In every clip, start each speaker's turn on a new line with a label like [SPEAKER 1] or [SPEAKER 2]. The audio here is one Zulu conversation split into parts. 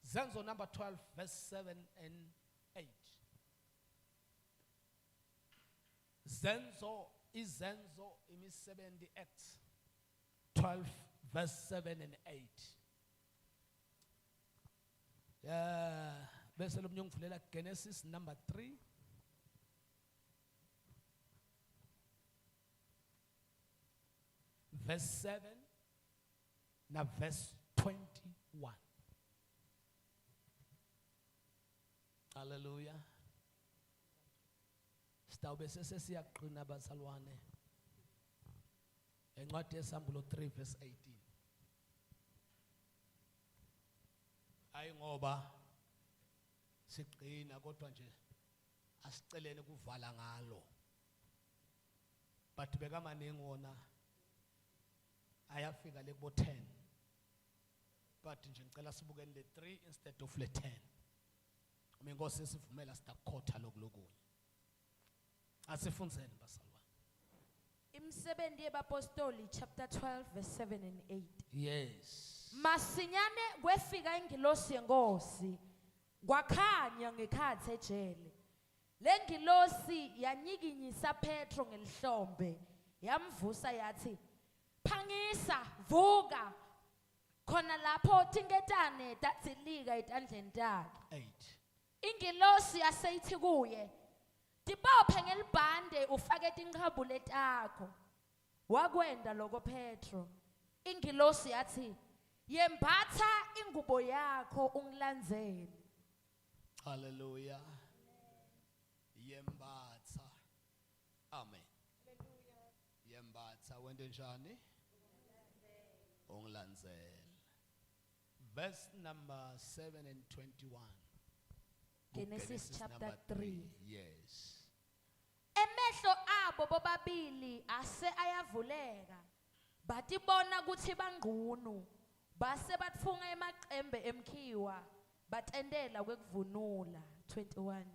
[SPEAKER 1] Zenzo number 12, verse 7 and 8. Izenzo imisebenzi Acts 12, verse 7 and 8. Bese lo mnyongivulela Genesis number 3. Verse 7 na verse 21. Hallelujah. Stawube sesiyaqina bazalwane. Encwadi yesambulo 3 verse 18. Ayi ngoba siqina kodwa nje asicelene kuvala ngalo. But bekamaningi wona ayafika le kubo 10. But nje ngicela sibukele le 3 instead of le 10. Inkosi sivumela sitakhotha lokulokunye. Asifundzeni basalwa.
[SPEAKER 2] Imisebenzi yabapostoli chapter 12 verse 7 and 8.
[SPEAKER 1] Yes.
[SPEAKER 2] Masinyane kwefika ingilosi yenkosi kwakhanya ngekhathi ejele. Le ngilosi yanyikinyisa Petro ngelihlombe yamvusa yathi phangisa vuka khona lapho tingetane tatsilika etandleni takhe.
[SPEAKER 1] 8.
[SPEAKER 2] Ingilosi yaseyithi kuye dibophe ngelibhande ufake tinqhabule takho. Wakwenda lokho Petro. Ingilosi yathi yembatha ingubo yakho ungilandzele.
[SPEAKER 1] Hallelujah. Yembatha. Amen. Hallelujah. Yembatha wende njani? Ungilandzele. Verse number 7 and 21.
[SPEAKER 2] Genesis chapter 3.
[SPEAKER 1] Yes.
[SPEAKER 2] Emehlo abo bobabili ase ayavuleka. Batibona kuthi bangqunu. Base batfunga emaqembe emkhiwa. Batendela kwekuvunula. 21.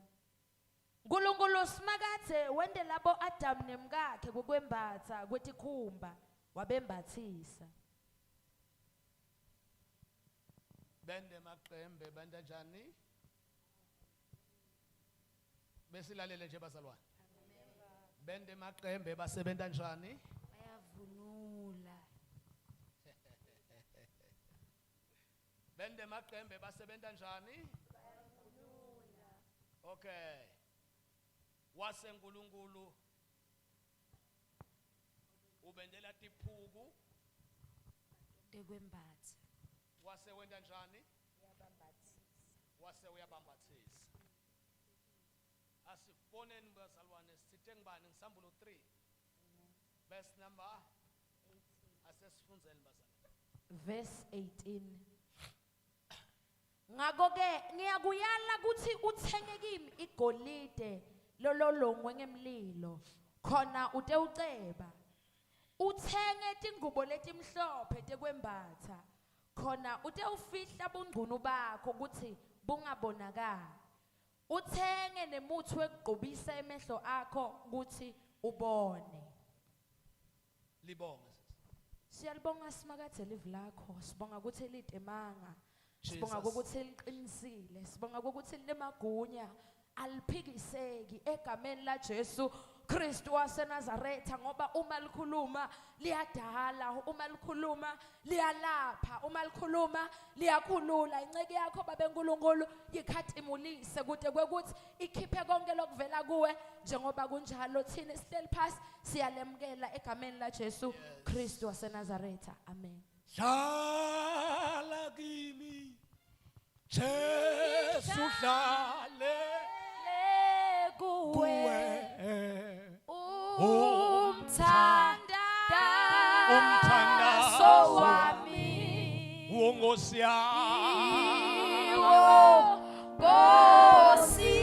[SPEAKER 2] Nkulunkulu simakathe wende labo Adam nemkakhe kokwembatha kwetikhumba wabembathisa.
[SPEAKER 1] Bende maqembe bende njani? Besilalele nje bazalwane. Bende maqembe basebenta njani?
[SPEAKER 2] Bayavunula.
[SPEAKER 1] Bende maqembe basebenta njani?
[SPEAKER 2] Bayavunula.
[SPEAKER 1] Okay. Wase nkulunkulu ubendela tiphuku
[SPEAKER 2] Tekwembatha.
[SPEAKER 1] wase wenda njani?
[SPEAKER 2] Uyabambathisa.
[SPEAKER 1] Wase uyabambathisa. Asifoneni bazalwane sithe ngibani ngisambulo 3 verse number 18. Asesifundzeni bazalwane.
[SPEAKER 2] Verse 18. Ngakho-ke ngiyakuyala kuthi uthenge kimi igolide lololongwe ngemlilo khona utewuceba. Uthenge tingubo letimhlophe tekwembatha khona utewufihla bungqunu bakho ukuthi bungabonakali. Uthenge nemuthi wekugqobisa emehlo akho ukuthi ubone.
[SPEAKER 1] Libonge.
[SPEAKER 2] Siyalibonga simakathe live lakho. Sibonga ukuthi litemanga. Sibonga ukuthi liqinisile. Sibonga ukuthi linemagunya aliphikiseki egameni la Jesu Kristu waseNazaretha ngoba uma likhuluma liyadala, uma likhuluma liyalapha, uma likhuluma liyakhulula. Inceke yakho babe nkulunkulu yikhathimulise kude kwekuthi ikhiphe konke lokuvela kuwe njengoba kunjalo thina sihleli phansi siyalemukela egameni la Jesu Kristu waseNazaretha. Amen.
[SPEAKER 1] Hlala kimi Jesu hlale
[SPEAKER 2] kuwe
[SPEAKER 1] umthandazo
[SPEAKER 2] wami
[SPEAKER 1] Nkosi yami
[SPEAKER 2] Nkosi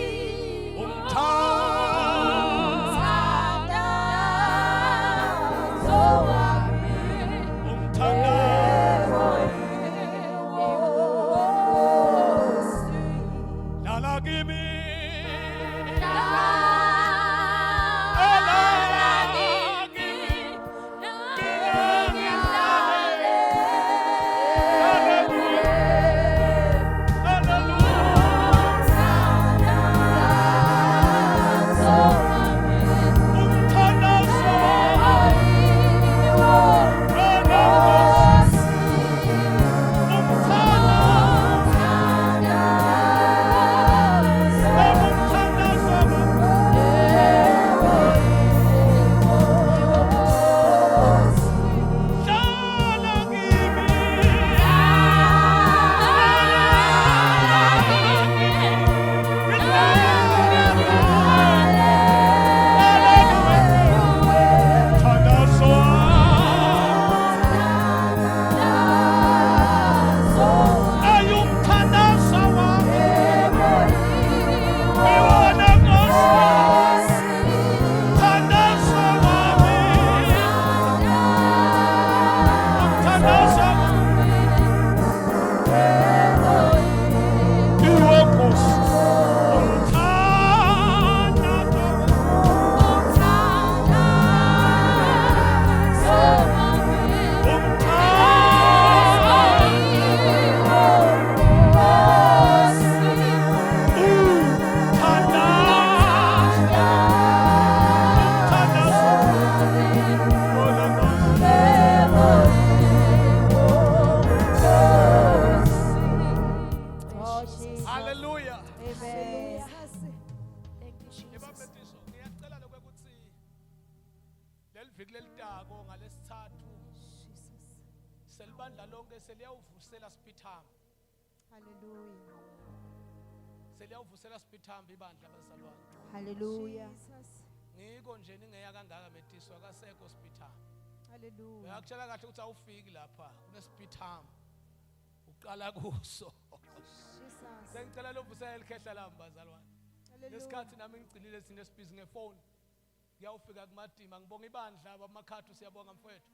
[SPEAKER 2] umthandazo wami
[SPEAKER 1] hlala kimi
[SPEAKER 2] Hallelujah. Thank you, Jesus.
[SPEAKER 1] Ebaphethiso ngiyacela lokho ukuthi leliviki lelitako ngalesithathu selibandla lonke seliyawuvusela sipithama.
[SPEAKER 3] Hallelujah.
[SPEAKER 1] Seliyawuvusela sipithama ibandla abazalwane.
[SPEAKER 3] Hallelujah.
[SPEAKER 1] Ngiko nje ningeya kangaka methiso akasekho sipithama.
[SPEAKER 3] Hallelujah.
[SPEAKER 1] Uyakutshela kahle ukuthi awufiki lapha kunesipithama. Uqala kuso.
[SPEAKER 3] Jesus.
[SPEAKER 1] Sengicela lovusela elikhehla lami bazalwane. Lesikhathi nami ngicilile sine space ngefone. Ngiyawufika kumadima ngibonga ibandla abamakhathu siyabonga mfowethu.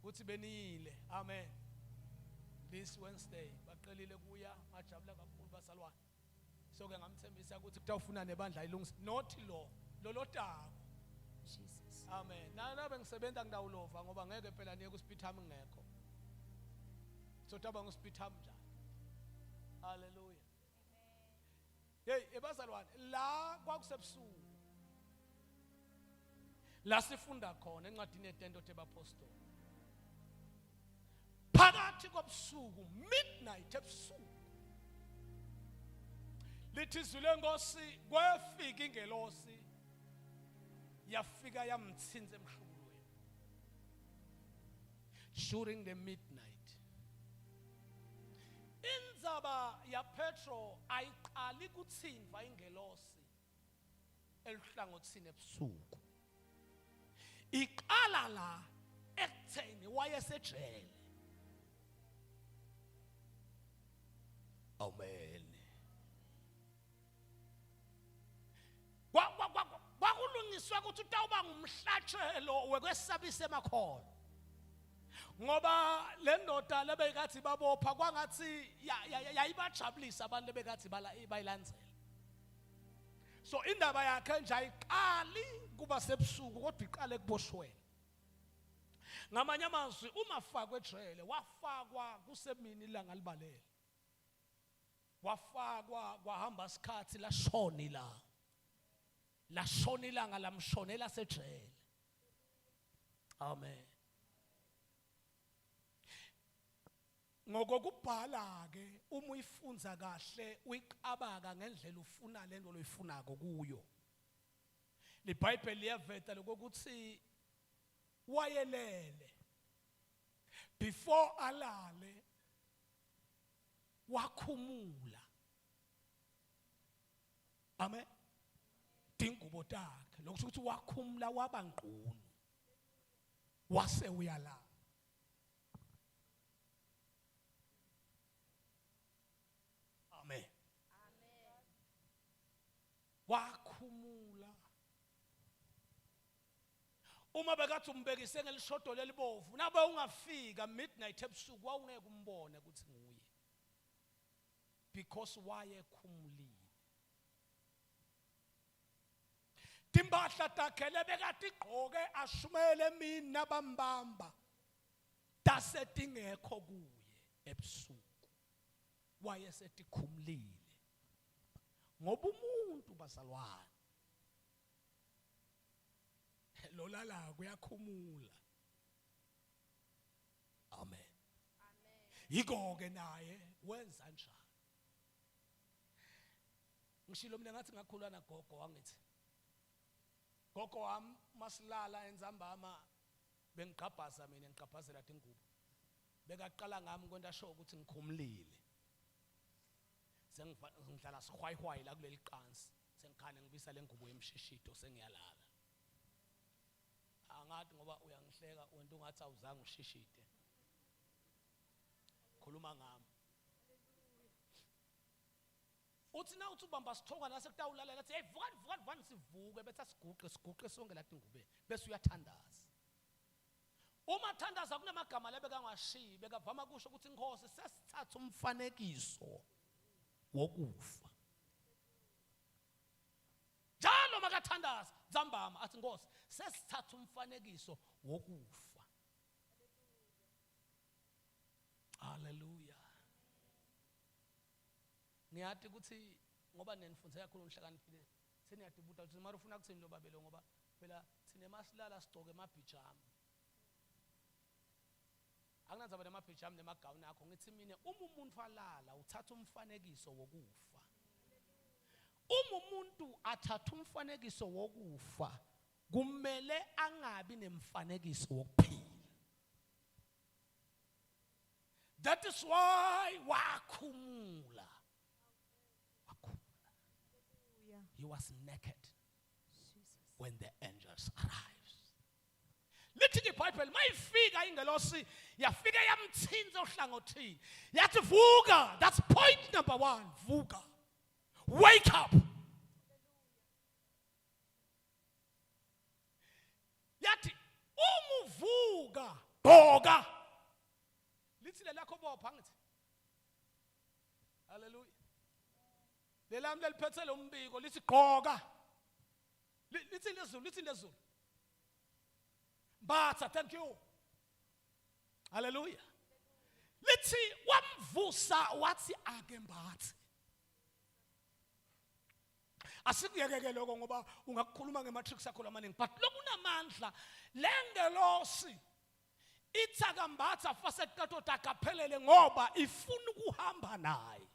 [SPEAKER 1] Uthi beniyile. Amen. This Wednesday baqelile kuya ngajabula kakhulu bazalwane. So ke ngamthembisa ukuthi kutawufuna nebandla ilungisa not lo tako.
[SPEAKER 2] Jesus.
[SPEAKER 1] Amen. Nana bengisebenza ngidawulova ngoba ngeke phela niye kuspithami ngekho. So taba nguspithami njani. Hallelujah. Hey ebazalwane la kwakusebusuku. La sifunda khona encwadini yeTento teBapostoli. Phakathi kobusuku midnight ebusuku. Lithi izwi lenkosi kwafika ingelosi yafika yamthinza emhlubulweni. During the midnight. Indzaba ya Petro ayiqali kutsinva ingelosi elihlangothini ebusuku. Iqala la ekutheni wayesejele. Amen. Kwakulungiswa ukuthi utawuba ngumhlatshelo wekwesabisa emakhona. Ngoba le ndoda lebekathi babopha kwangathi yayibajabulisa abantu lebekathi bayilandzela. So indaba yakhe nje ayiqali kuba sebusuku kodwa iqale kuboshweni. Ngamanye amazwi uma fakwe ejele wafakwa kusemini ilanga libalele. Wafakwa kwahamba isikhathi lashona ilanga. Lashona ilanga lamshonela sejele. Amen. Ngokubhala ke uma uyifunza kahle uyiqabaka ngendlela ufuna lento loyifunako kuyo. LeBhayibheli liyaveta lokuthi wayelele before alale wakhumula. Amen. Dingubo takhe lokusho ukuthi wakhumula wabangqunu. Wase uyala. Amen.
[SPEAKER 2] Amen.
[SPEAKER 1] Wakhumula. Uma bekathi umbekise ngelishodo lelibovu nabe ungafika midnight ebusuku wawungeke umbone ukuthi nguye. Because wayekhumulile. Timbahla takhe lebekati igqoke ashumele mina bambamba. Dasetingekho kuye ebusuku. Wayesetikhumulile. Ngoba umuntu bazalwane lolala kuyakhumula. Amen.
[SPEAKER 2] Amen.
[SPEAKER 1] Yiko ke naye wenza njani. Ngishilo mina ngathi ngakhulwa na gogo wangithi. Gogo wami masilala enzambama bengigqabhaza mina ngigqabhazela tingubo. Bekaqala ngami kwenta show ukuthi ngikhumulile. Sengidlala sikhwayihwayi la kuleli qansi. Sengikhane ngibisa lengubo yemshishito sengiyalala. Angathi ngoba uyangihleka wena ungathi awuzange ushishite. Khuluma ngami. Uthi na uthi ubamba sithonga la sekutawulalela athi hey vuka sivuke bethu siguqe sonke la tingubeni bese uyathandaza. Uma thandaza kunamagama lebeka ngashiyi bekavama kusho ukuthi inkosi sesithatha umfanekiso wokufa. Njalo makathandaza zambama athi inkosi sesithatha umfanekiso wokufa. Hallelujah. Ngiyathi ukuthi ngoba nenifunza kakhulu ngihlakaniphile seniyadibuta ukuthi mara ufuna kuthini lo babelo ngoba phela sine masilala sigcoke emabhijama. Akunanzaba nemabhijama nemagawuni akho ngithi mina uma umuntu alala uthatha umfanekiso wokufa. umuntu athatha umfanekiso wokufa kumele angabi nemfanekiso wokuphila. That is why wakhumula. He was naked when the angels arrives. Lithi iBhayibheli mayifika ingelosi yafika yamthinza ohlangothini. Yathi vuka, that's point number 1, vuka. Wake up. Yathi umuvuka, gqoka. Lithi lelakho bopha ngithi. Hallelujah. Lelami leliphethe lo mbiko lithi gqoka. Lithi lezulu. Mbatha, thank you. Hallelujah. Lithi wamvusa wathi ake mbathe. Asikuyekeke lokho ngoba ungakukhuluma ngematrix akho lamaningi, but lokunamandla lengelosi ithaka mbatha fase katoto akaphelele ngoba ifuna ukuhamba naye.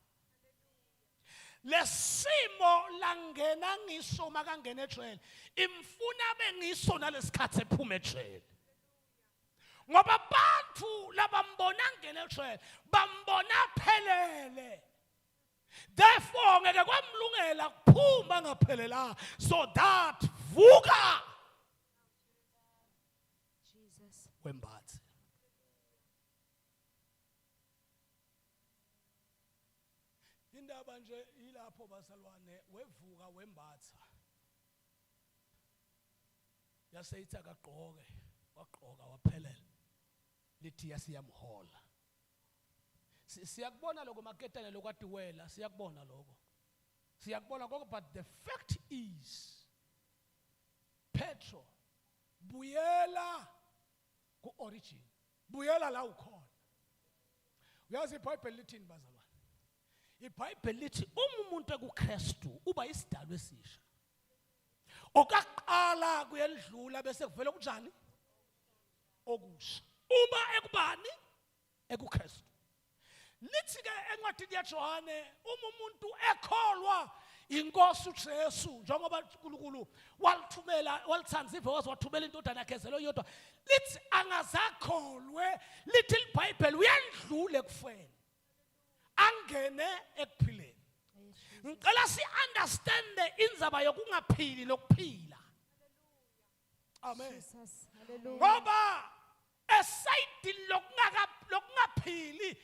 [SPEAKER 1] Lesimo langena ngiso makangena ejele imfuna bengiso nalesikhathi ephuma ejele ngoba abantu labambona ngena ejele bambona phelele, therefore ngeke kwamlungela kuphuma ngaphelela, so that vuka
[SPEAKER 2] Jesus.
[SPEAKER 1] Wembathe. Indaba nje ilapho basalwane wevuka wembatha. Yaseyithi akagqoke, wagqoka waphelela. Lithi yasiyamhola. Siyakubona lokho maketane lokwati wela, siyakubona lokho. Siyakubona lokho, but the fact is Petro buyela ku origin. Buyela la ukhona. Uyazi iBhayibheli lithini bazalwane? iBhayibheli lithi umuntu ekuKristu uba isidalwa esisha. Okaqala kuyendlula bese kuvela kunjani? Okusha. Uba ekubani? EkuKristu. Lithi ke encwadini yaJohane umuntu ekholwa inkosi uJesu njengoba uNkulunkulu walithumela walithanza ivokazi wathumela indodana yakhe ezelo yodwa, lithi angazakholwe, lithi iBhayibheli uyandlula ekufeni angene ekuphileni. Ngicela si-understand inzaba yokungaphili nokuphila. Amen.
[SPEAKER 3] Jesus. Hallelujah.
[SPEAKER 1] Ngoba esayidini lokungaphili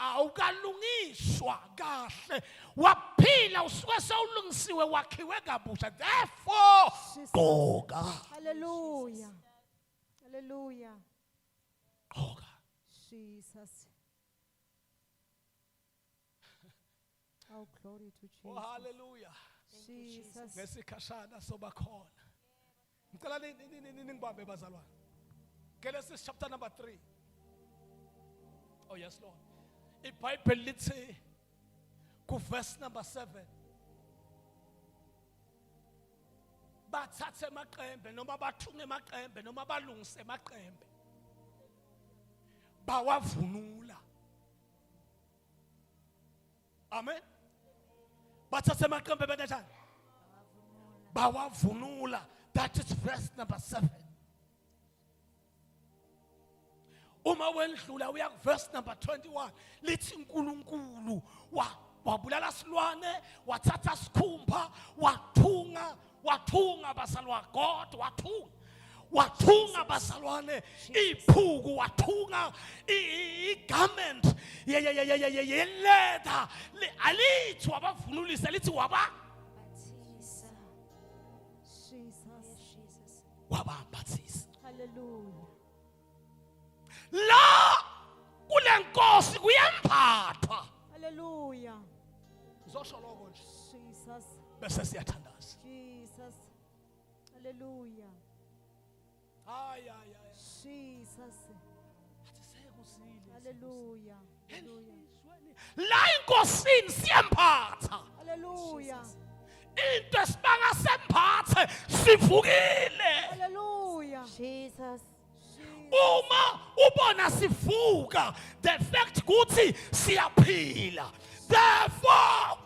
[SPEAKER 1] awukalungiswa kahle, waphila usuke sewulungisiwe wakhiwe kabusha, therefore gqoka.
[SPEAKER 3] Hallelujah. Hallelujah.
[SPEAKER 1] Gqoka.
[SPEAKER 3] Jesus. Oh, glory to Jesus.
[SPEAKER 1] Oh, hallelujah.
[SPEAKER 3] Jesus.
[SPEAKER 1] Ngesikhashana soba khona. Ngicela ningibambe bazalwane. Genesis chapter number 3. Oh yes, Lord. iBhayibheli lithi ku verse number 7. Bathathe emaqembe noma bathunge emaqembe noma balungise emaqembe. Bawavunula. Amen. Bathathe emaqembe benjani? Bawavunula. That is verse number 7. Uma wendlula uya verse number 21 lithi uNkulunkulu wabulala silwane, wathatha sikhumba, wathunga basalwa God, wathunga basalwane iphuku, wathunga igarment yeleda alithi wabavunulisa, lithi
[SPEAKER 2] Bathisa.
[SPEAKER 3] Jesus.
[SPEAKER 1] wabambathisa.
[SPEAKER 3] Hallelujah.
[SPEAKER 1] La kule nkosi kuyemphathwa.
[SPEAKER 3] Hallelujah.
[SPEAKER 1] Uzosho lokho nje
[SPEAKER 3] Jesus.
[SPEAKER 1] bese siyathandaza.
[SPEAKER 3] Jesus. Hallelujah.
[SPEAKER 1] Ay.
[SPEAKER 3] Jesus.
[SPEAKER 1] Athi sekusile.
[SPEAKER 3] Hallelujah. Hallelujah.
[SPEAKER 1] La inkosini siyemphatha.
[SPEAKER 3] Hallelujah.
[SPEAKER 1] Into esibanga semphathe sivukile.
[SPEAKER 3] Hallelujah.
[SPEAKER 2] Jesus.
[SPEAKER 1] Uma ubona sivuka, the fact ukuthi siyaphila. Therefore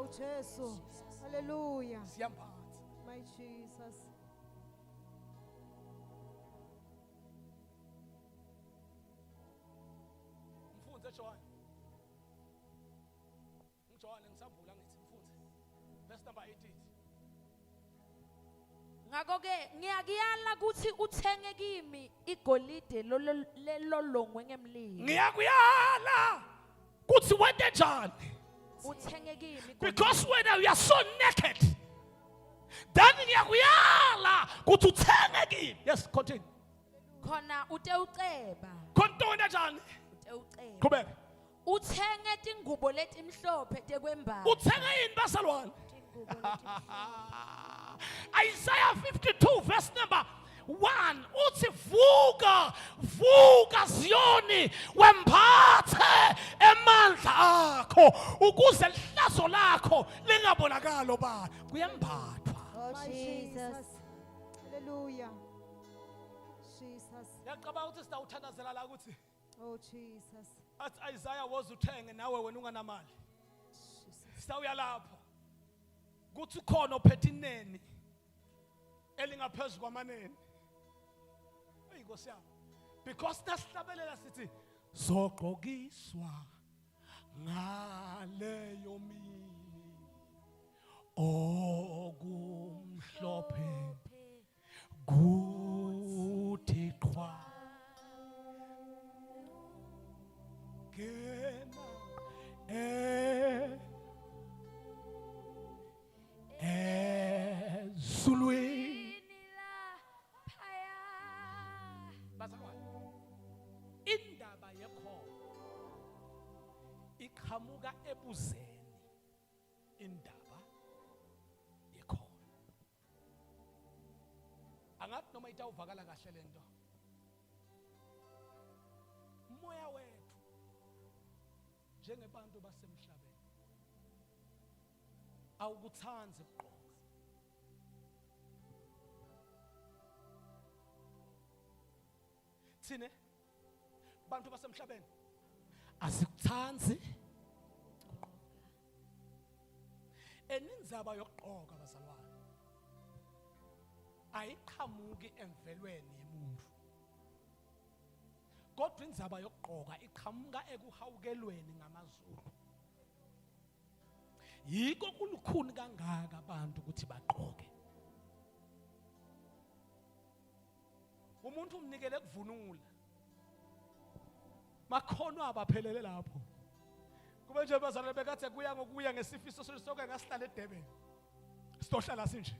[SPEAKER 3] Oh Jesu. Hallelujah.
[SPEAKER 1] Siyambhatha.
[SPEAKER 3] My Jesus.
[SPEAKER 1] Mfundze John. John ngisambula ngithi mfundze. Verse number 18.
[SPEAKER 2] Ngakho ke ngiyakuyala ukuthi uthenge kimi igolide lolongwe ngemlilo.
[SPEAKER 1] Ngiyakuyala kuthi wente njani?
[SPEAKER 2] Uthenge kimi
[SPEAKER 1] Because when you are so naked, then ngiyakuyala kuthi uthenge kimi. Yes, continue.
[SPEAKER 2] khona utewuceba.
[SPEAKER 1] Kontonda njani?
[SPEAKER 2] Utewuceba.
[SPEAKER 1] Qhubeka.
[SPEAKER 2] Uthenge tingubo letimhlophe tekwembatha.
[SPEAKER 1] Uthenge yini basalwane?
[SPEAKER 2] Tingubo letimhlophe.
[SPEAKER 1] Isaiah 52 verse number 1 uthi vuka vuka Ziyoni wembathe emandla akho ukuze lihlazo lakho lingabonakala oba kuyembathwa.
[SPEAKER 3] Oh
[SPEAKER 2] My
[SPEAKER 3] Jesus. Hallelujah. Jesus.
[SPEAKER 1] Yaqaba uthi sitawuthandazela la ukuthi
[SPEAKER 3] Oh Jesus.
[SPEAKER 1] athi Isaiah wozuthenge nawe wena unganamali. Sitawuya lapho kuthi khona ophethe ineni elingaphezulu kwamaneni. Nkosi yami. Because nasihlabelela sithi zogqokiswa ngaleyo mini okumhlophe kuthi qhwa kena ezulwini. Bazalwane, indaba yekhono iqhamuka ebuzeni. Indaba yekhono angathi noma itawuvakala kahle lento, umoya wethu njengebantu basemhlabeni awukuthanzi ukugqoka. Thine bantu basemhlabeni asikuthanzi enindzaba yokugqoka bazalwane ayiqhamuki emvelweni yemuntu, kodwa indzaba yokugqoka iqhamuka ekuhawukelweni ngamazulu. Yiko kulukhuni kangaka abantu ukuthi bagqoke. Umuntu umnikele kuvunula makhono abaphelele lapho. Kube nje bazalwane bekathe kuya ngokuya ngesifiso soke ngasihlala eDurban sitohlala sinje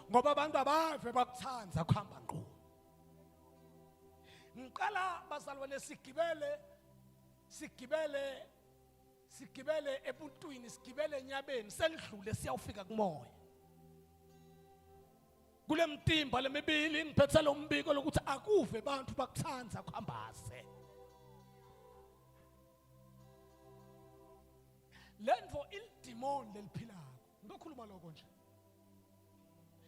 [SPEAKER 1] ngoba abantu abave bakuthanza kuhamba ngqo. Ngiqala bazalwane sigibele ebuntwini, sigibele enyabeni, selidlule siyawufika kumoya. Kule mtimba lemibili ngiphethe lo mbiko lokuthi akuve abantu bakuthanza kuhambase. Lenvo il-demon leliphilako. Ngikhuluma lokho nje.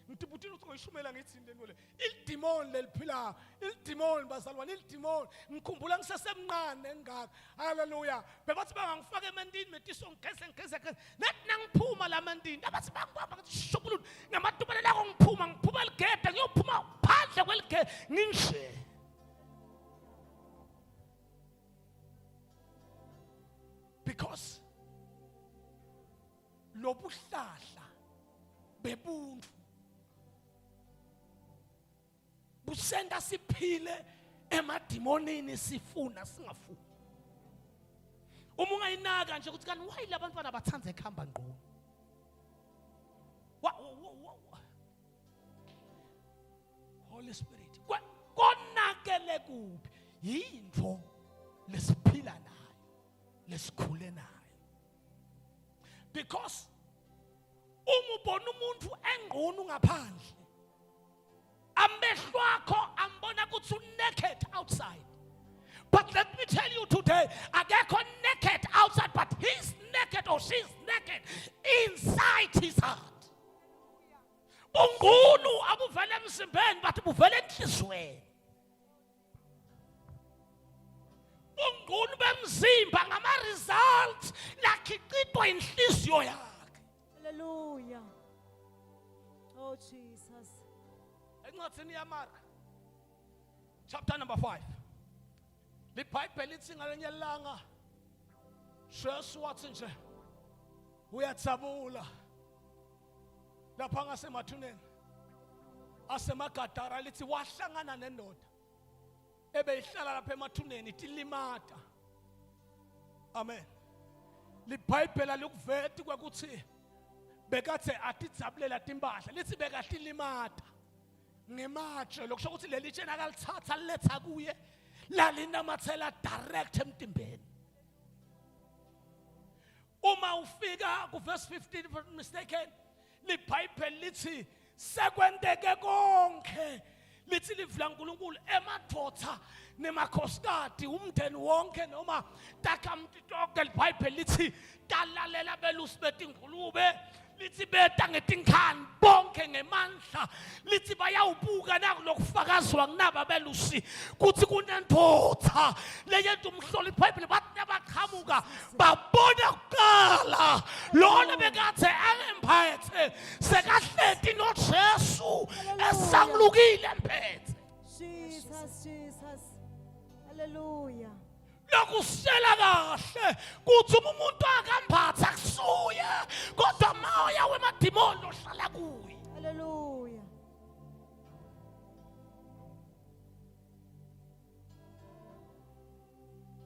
[SPEAKER 1] Ngitibutile ukuthi ngoyishumela ngithi into le. Il-demon leliphilako, il-demon bazalwane, il-demon. Ngikhumbula ngisesemncane engaka. Hallelujah. Bebathi bangangifaka emandini metiso ngigeze. Nathi nangiphuma la mandini. Abathi bangibamba ngathi shubululu ngamatubane lakho ngiphuma ligede ngiyophuma phandle kweligede nginje. Because lobuhlahla bebuntu busenda siphile emadimonini sifuna singafuni. Uma ungayinaka nje ukuthi kanti why labantwana bathanze ekhamba ngqo. Holy Spirit konakele kuphi yinto lesiphila nayo lesikhule nayo. Because umubona umuntu engqunu ngaphandle amehlo akho ambona ukuthi naked outside, but let me tell you today akekho naked outside, but he's naked or she's naked inside his heart. Ungqunu abuvele emzimbeni but buvele enhlizweni. Ungqunu bemzimba ngama results lakhiqile
[SPEAKER 3] Oh Jesus.
[SPEAKER 1] Encwadzini yaMark chapter number 5. LiBhayibheli lithi ngalenye ilanga Jesu wathi nje uyathabula lapha ngasemathuneni asemagadara lithi wahlangana nendoda ebeyihlala lapha emathuneni tilimata. Amen. LiBhayibheli likuveti kwekuthi bekathe atidzabulela timpahla lithi bekahlilimata ngematshe lokusho ukuthi leli tshena akalithatha liletha kuye lalinamathela direct emtimbeni. Uma ufika ku verse 15 if I'm not mistaken LiBhayibheli lithi sekwenteke konke lithi livangeli laNkulunkulu emadvodza nemakhosikazi umndeni wonke noma takamtitoke. LiBhayibheli lithi talalela belusi betingulube lithi beta ngetinkhani bonke ngemandla lithi bayawubuka nakulokufakazwa kunaba belusi kuthi kunendvodza leyenta umhlolo. LiBhayibheli bathi nabaqhamuka babona kuqala lona bekathe angemphethe sekahleti noJesu esamlukile emphethe.
[SPEAKER 3] Jesus, Jesus. Hallelujah.
[SPEAKER 1] Lokusela kahle kuthi umuntu akamphatha kusuye kodwa moya wemadimoni ohlala kuye.
[SPEAKER 3] Hallelujah.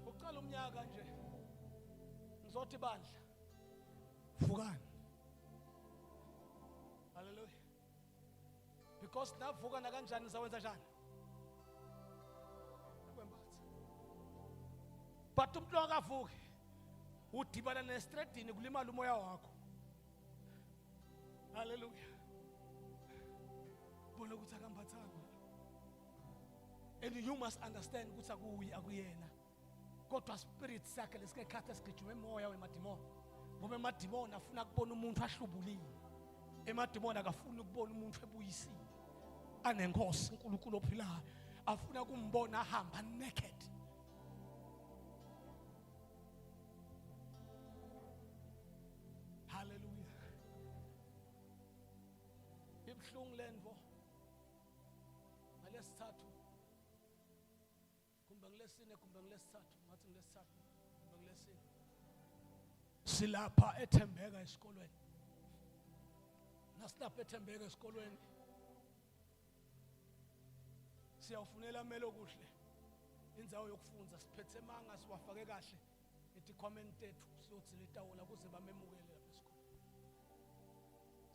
[SPEAKER 1] Uqala umnyaka nje ngizothi bandla vukani. Hallelujah. Because navuka na kanjani nizawenza njani? But umuntu akavuki udibana nestradini kulimala umoya wakho. Hallelujah. Bona ukuthi akamphathanga. And you must understand ukuthi akuyi akuyena. Kodwa spirit sakhe lesikekhatha sigijima emoya wemadimoni. Ngoba emadimoni afuna ukubona umuntu ahlubulile. Emadimoni akafuni ukubona umuntu ebuyisile. Anenkosi uNkulunkulu ophilayo. Afuna ukumbona ahamba naked. Hallelujah. Ibhlungu lenvo ngalesithathu kumbe ngilesine kumbe ngilesithathu ngathi ngilesithathu kumbe ngilesine silapha eThembeka esikolweni. Nasilapha eThembeka esikolweni siyawufunela melo kuhle indzawo yokufunda siphethe manga siwafake kahle etikhomeni tethu siyothi litawula kuze bamemukele lapha esikolweni.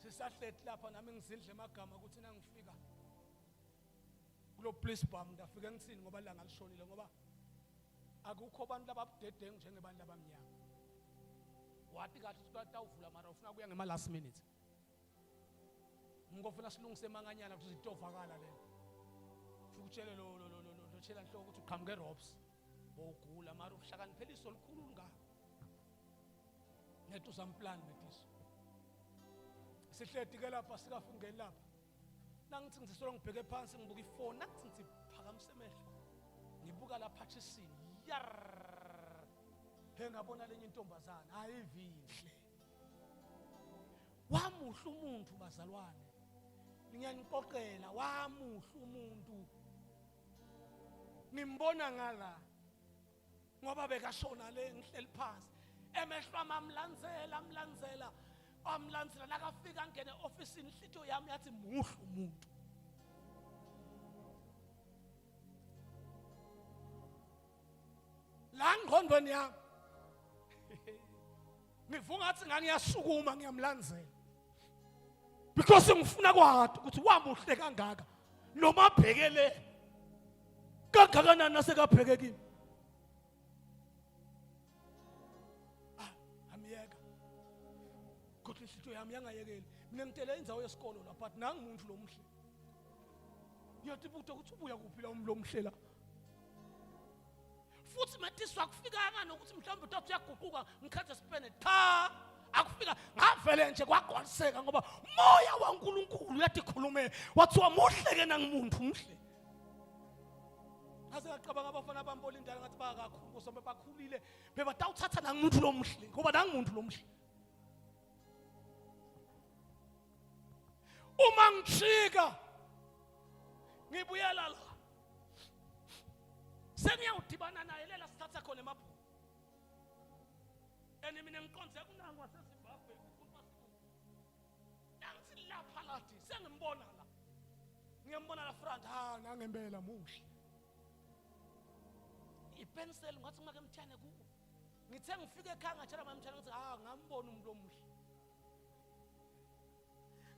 [SPEAKER 1] Sisahlethi lapha nami ngizindle emagama ukuthi nangifika kulo police bomb ngafika ngitsini ngoba la ngalishonile ngoba akukho abantu lababudedengu njengebantu abamnyama. Wathi kathi sitawuvula mara ufuna kuya ngema last minute. Ngofuna silungise manganyana ukuthi sitovakala le. Ukutshela lo tshela inhloko ukuthi uqhamuke robes bogula mara uhlakaniphelisa olukhulu ngaka. Nethu samplan netiso. Sihledi ke lapha sikafungeni lapha. Nangithi ngizisolo ngibheke phansi ngibuka ifone nangithi ngiphakamisa emehlo. Ngibuka lapha chisini. Yar. He ngabona lenye intombazana ayivihle. Wamuhla umuntu bazalwane. Ngiyanixoxela wamuhla umuntu. Ngimbona ngala ngoba bekashona le ngihleli phansi emehlo amlanzela nakafika ngene officeini inhlito yami yathi muhlu umuntu. La ngqondweni yami ngifunga ngathi ngiyasukuma ngiyamlanzela because ngifuna kwathi ukuthi wamuhle kangaka noma abhekele kangakanani nasekabheke kimi. Amiyeka kodwa inhlito yami yangayekeli mina ngitele indzawo yesikolo lapha but nangi umuntu lo mhle. Ngiyathi ukuthi ubuya kuphi la lo mhle la. Futhi matiswa kufikanga nokuthi mhlawumbe uthi uyaguquka ngikhathe sipene cha akufika ngavele nje kwagqwaliseka ngoba umoya waNkulunkulu uyatikhulume wathiwa muhle ke nangimuntu muhle. Ase ngicabanga abafana bambola indala ngathi bakakhulu kusombe bakhulile bebatawuthatha nangimuntu lo muhle ngoba nangimuntu lo muhle. uma ngijika ngibuyela la sengiyawudibana naye lela sithatha khona emabhuku mina ngiqonze kunangu waseZimbabwe ukhuluma yangithi lapha lathi sengimbona la ngiyambona la front nangempela muhle ipensel ngathi ngake Mthiane kuwo ngithe ngifike ekhaya ngatshela mamtshana ngathi ngambona umuntu omuhle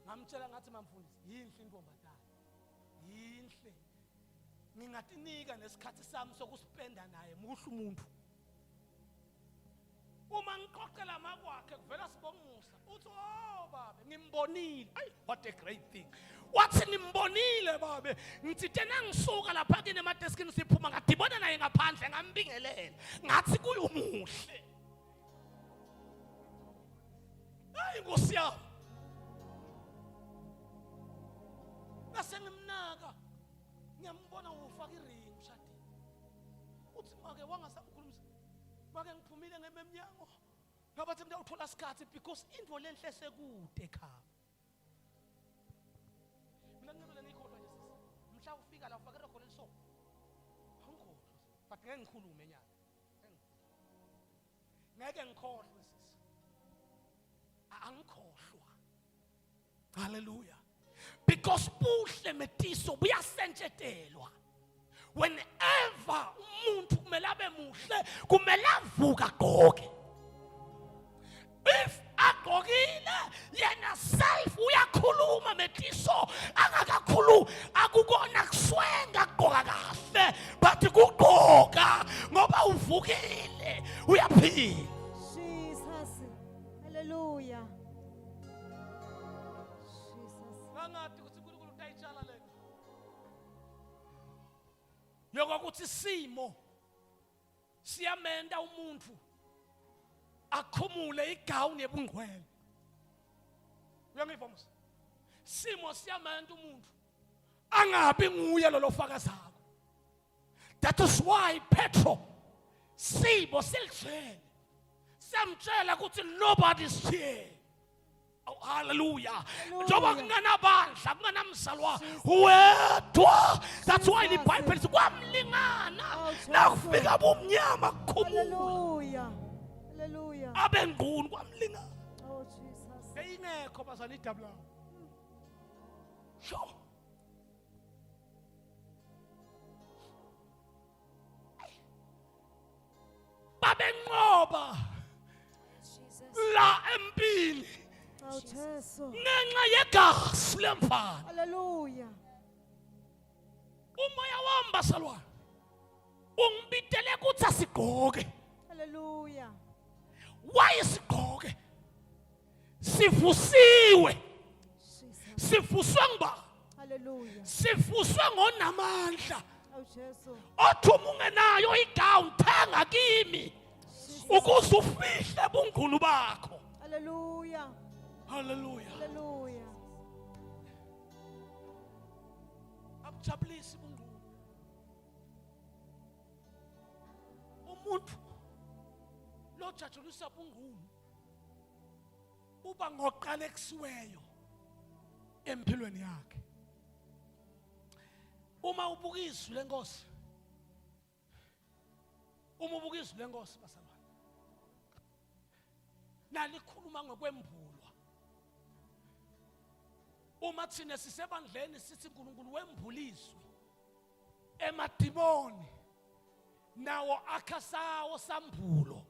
[SPEAKER 1] ngamtshela ngathi mamfundisi yinhle intombazana yinhle ngingatinika nesikhathi sami sokuspenda naye muhle umuntu uma ngiqoqela makwakhe kuvela sibongusa uthi babe ngimbonile ay what a great thing wathi nimbonile babe ngithi tena ngisuka lapha kini emadeskini siphuma ngadibona naye ngaphandle ngambingelela ngathi kuyumuhle ay Nkosi yami bese ngimnaka ngiyambona ufaka iring ushadile uthi make wangasamkhulumisa make ngiphumile ngememnyango ngabathi ngiyawuthola isikhathi because into lenhle sekude ekhaya mina ngibele ngikhohlwa nje sisi mhla ufika la ufakela khona liso angikhohlwa but ngeke ngikhulume nyaka ngeke ngikhohlwe sisi angikhohlwa haleluya because buhle metiso buyasentshetelwa whenever umuntu kumele abe muhle kumele avuka gqoke if agqokile yena self uyakhuluma metiso angakakhulumi akukona kuswenga gqoka kahle but kugqoka ngoba uvukile uyaphila
[SPEAKER 3] Jesus. Hallelujah.
[SPEAKER 1] ngathi ukuthi uNkulunkulu utayitshala lento yokuthi isimo siyamenda umuntu akhumule igawuni yebungcwele uyangivuma simo siyamenda umuntu angabi nguye lo lofakazako that is why Petro sibo silijele samtshela ukuthi nobody's here. Oh, hallelujah. Njoba kunganabandla kunganamzalwa wedwa. That's why the Bible says kwamlingana nakufika bomnyama kukhumula.
[SPEAKER 3] Hallelujah. Hallelujah.
[SPEAKER 1] Abengqunu kwamlingana.
[SPEAKER 3] Oh Jesus.
[SPEAKER 1] Beyingekho bazana idabula. Sho. Babenqoba la empini.
[SPEAKER 3] Oh Jesus.
[SPEAKER 1] Ngenxa yegazi lemfana.
[SPEAKER 3] Hallelujah.
[SPEAKER 1] Umoya wami basalwana ungibitele ukuthi asigqoke.
[SPEAKER 3] Hallelujah.
[SPEAKER 1] Why sigqoke? Sifusiwe.
[SPEAKER 3] Jesus.
[SPEAKER 1] Sifuswe ngba.
[SPEAKER 3] Hallelujah.
[SPEAKER 1] Sifuswe ngonamandla.
[SPEAKER 3] Oh Jesus.
[SPEAKER 1] Othi ungenayo igown thenga kimi ukuze ufihle bungqulu bakho.
[SPEAKER 3] Hallelujah.
[SPEAKER 1] Hallelujah.
[SPEAKER 3] Hallelujah.
[SPEAKER 1] Abujabulisi bungqulu. Umuntu lo jajulisa bungqulu uba ngoqala ekusiweyo empilweni yakhe. Uma ubuka izwi lenkosi basalwana nalikhuluma ngokwembulwa. Uma thina sisebandleni sithi uNkulunkulu wembulizwe emadimoni nawo akhasawo sambulo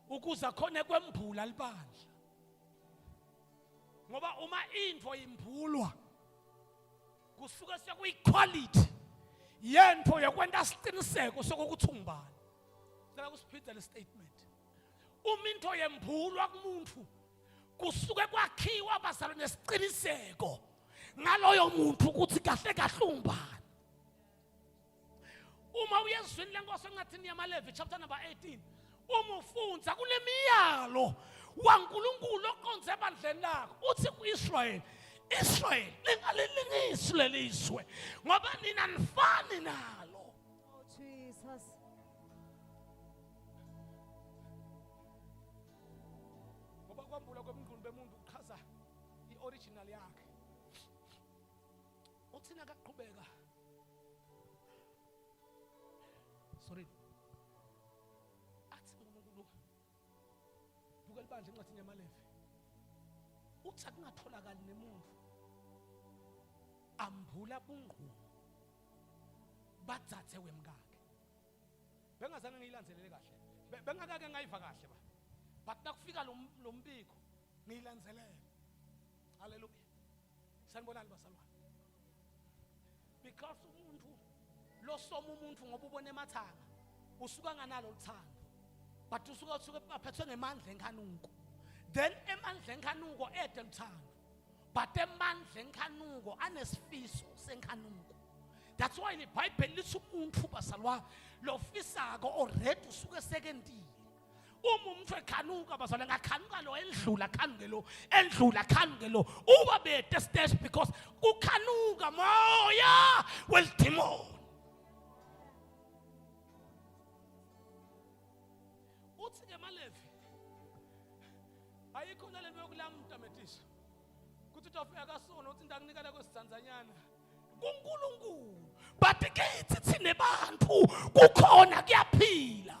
[SPEAKER 1] ukuze khona kwembula libandla. Ngoba uma into imbulwa kusuka sekuyiquality yento yokwenta isiqiniseko sokuthi ungubani. Sela kusiphida le statement. Uma into yembulwa kumuntu kusuke kwakhiwa bazalo nesiqiniseko ngaloyo muntu ukuthi kahle kahle ungubani. Uma uyezwini lenkosi engathini yamaLevi chapter number 18 uma ufunza kunemiyalo waNkulunkulu oqonze ebandleni lakho uthi kuIsrael Israel lingalilingisi lelizwe ngoba nina nifani nalo.
[SPEAKER 3] Oh Jesus.
[SPEAKER 1] Ngoba kwambula kwemngqulu bemuntu uchaza ioriginal yakhe. uthina kaqhubeka sorry athi uNkulunkulu buka libandla encwadini yamaLevi uthi akungatholakali nemuntu ambula bungqu batsathe wemkakhe bengazange ngiyilandzelele kahle bengakake ngayiva kahle ba but nakufika lo mbiko ngiyilandzelele haleluya sanibonani basalwane because umuntu lo soma umuntu ngoba ubone emathanga usuka nganalo uthando but usuka aphethwe ngemandla enkhanuko then emandla enkhanuko ede uthando but emandla enkhanuko anesifiso senkhanuko. That's why the Bible lithi umuntu basalwa lo fisako already usuke sekendile umuntu ekhanuka bazalwa ngakhanuka lo endlula khanukelo endlula khanukelo uba bete stage because ukhanuka moya wel demon uthi ke maLevi ayikho nalento yokulamta metisa kuthi utofika kasona uthi ndakunikela kwesidzandzanyana kuNkulunkulu but kithi thine bantu kukhona kuyaphila.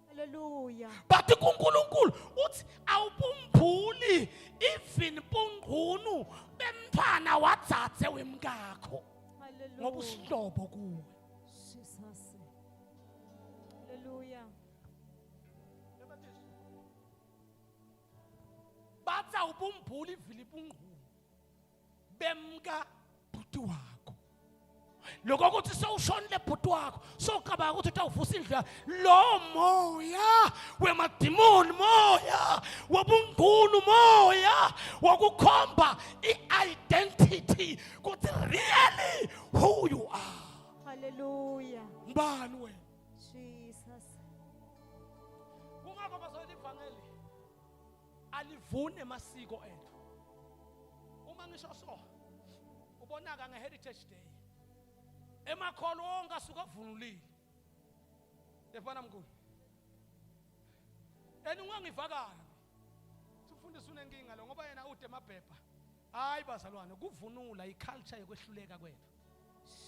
[SPEAKER 3] Hallelujah.
[SPEAKER 1] But kuNkulunkulu uthi awubumphuli even bungqunu bemfana wadzathe wemkakho ngoba
[SPEAKER 3] Hallelujah.
[SPEAKER 1] usihlobo kuwe.
[SPEAKER 3] Jesus. Hallelujah.
[SPEAKER 1] Batha ubumphuli vili bungqunu bemka bhuti wakho. Lokho ukuthi sewushonile bhuti wakho sowucabanga ukuthi utawuvusa indlu lo moya wemadimoni moya wobungqunu moya wokukhomba i-identity ukuthi really who you are.
[SPEAKER 3] Hallelujah.
[SPEAKER 1] Ngibani wena?
[SPEAKER 3] Jesus.
[SPEAKER 1] Kungakho bazalwane ivangeli alivune emasiko ethu. Uma ngisho so ubonaka ngeHeritage Day emakholo wonke asuka avunulile efana mkhulu ungangivakala sifundisa unenkinga lo ngoba yena ude emabhebha hayi bazalwane kuvunula iculture yokwehluleka kwethu.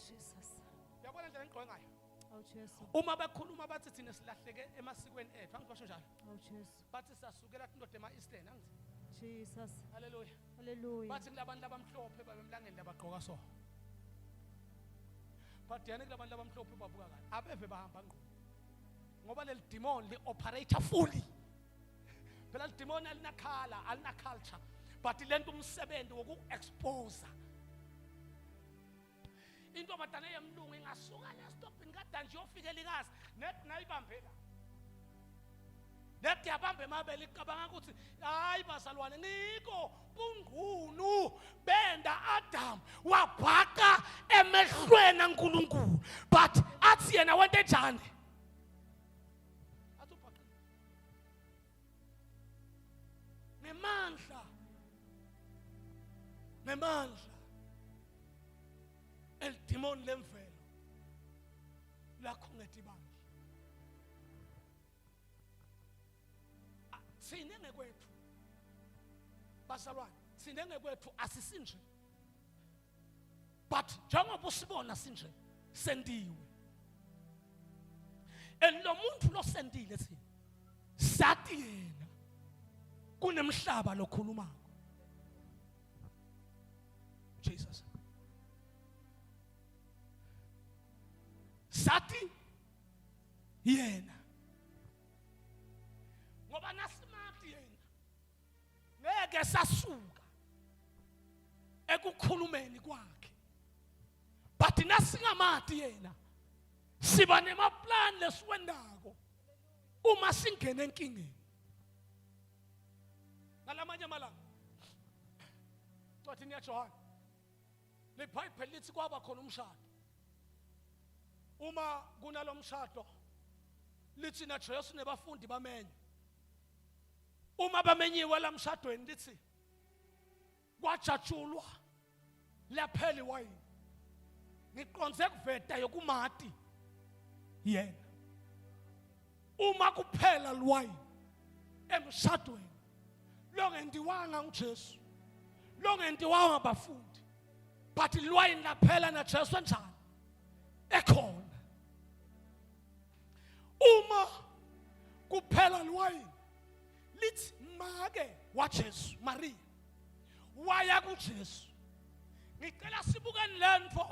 [SPEAKER 3] Jesus.
[SPEAKER 1] Uyabona indlela engigqoke ngayo
[SPEAKER 3] Oh Jesus.
[SPEAKER 1] uma bekhuluma bathi thina silahleke emasikweni ethu angibasho njalo
[SPEAKER 3] Oh Jesus.
[SPEAKER 1] bathi sasukela indoda ema-Eastern angithi
[SPEAKER 3] Jesus.
[SPEAKER 1] haleluya
[SPEAKER 3] Hallelujah.
[SPEAKER 1] bathi kulabantu abamhlophe babemlangeni labagqoka so Mthiane kulabantu abamhlophe babuka kahle abeve bahamba ngqo ngoba leli demon li operator fully phela le demon alinakhala alina culture but lento umsebenzi woku expose into abatane yemlungu ingasuka la stopini kada nje yofika elikazi net nayibambela net yabambe mabele icabanga ukuthi hayi basalwane ngiko bungqunu benda Adam wabhaka emehlweni kaNkulunkulu but athi yena wente njani athi ubhaka ngemandla el demon lemvelo lakho ngetibandla sine ngekwethu basalwane sine ngekwethu asisinje but njengoba usibona sinje sendiwe lo muntu lo sendile thina sathi yena kunemhlaba lokhulumako Jesus sathi yena ngoba nasimati yena ngeke sasuka ekukhulumeni kwakhe but nasingamati yena siba nemaplan lesiwendako uma singene enkingeni ngalamanye amalanga ncwadini yaJohane leBhayibheli lithi kwaba khona umshado uma kunalo mshado lithi na Jesu nebafundi bamenye uma bamenyiwe la mshadweni lithi kwajatshulwa lapheli wayini ngiqonze kuveta yokumati yena uma kuphela liwayini emshadweni lo ngentiwanga uJesu lo ngentiwanga abafundi but ilwayini laphela naJesu njani ekhona. Uma kuphela ilwayini lithi make waJesu Maria waya kuJesu. Ngicela sibukeni lento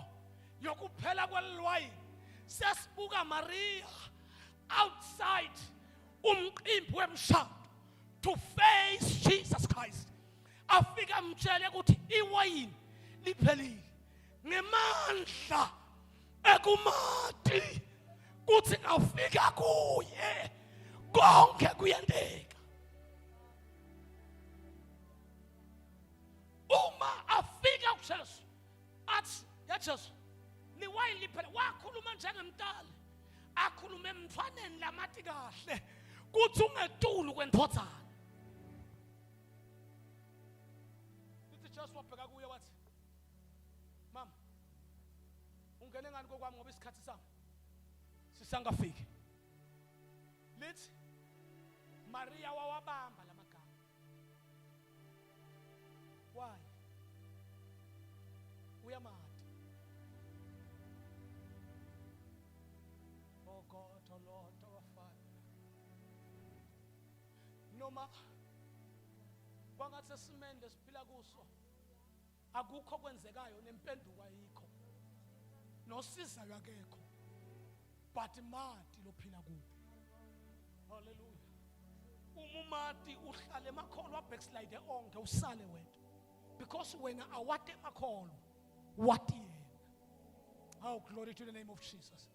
[SPEAKER 1] yokuphela kwelwayini. Sesibuka Maria outside umqimbi wemshado to face Jesus Christ. Afika mtshele ukuthi iwayini liphelile ngemandla ekumati kuthi ngafika kuye konke kuyendeka. Uma afika kuJesu athi yaJesu liwayini liphela, wakhuluma njengemntali akhulume emthwaneni lamati kahle kuthi ungetulu kwendvodzana. Lithi Jesu wabheka kuye wathi mama ungene ngani kokwami ngoba isikhathi sami sisangafiki. Lithi Maria wawabamba lamagama. Why? Uyamati. Oh God, oh Lord, our Father. Noma kwangathi sesimende siphila kuso akukho kwenzekayo nempenduko ayikho nosizayo akekho, but mati lophila kuwo. Hallelujah. Umumati uhlale emakholo backslide onke usale wena, because wena awate emakholo what yena. Oh, glory to the name of Jesus.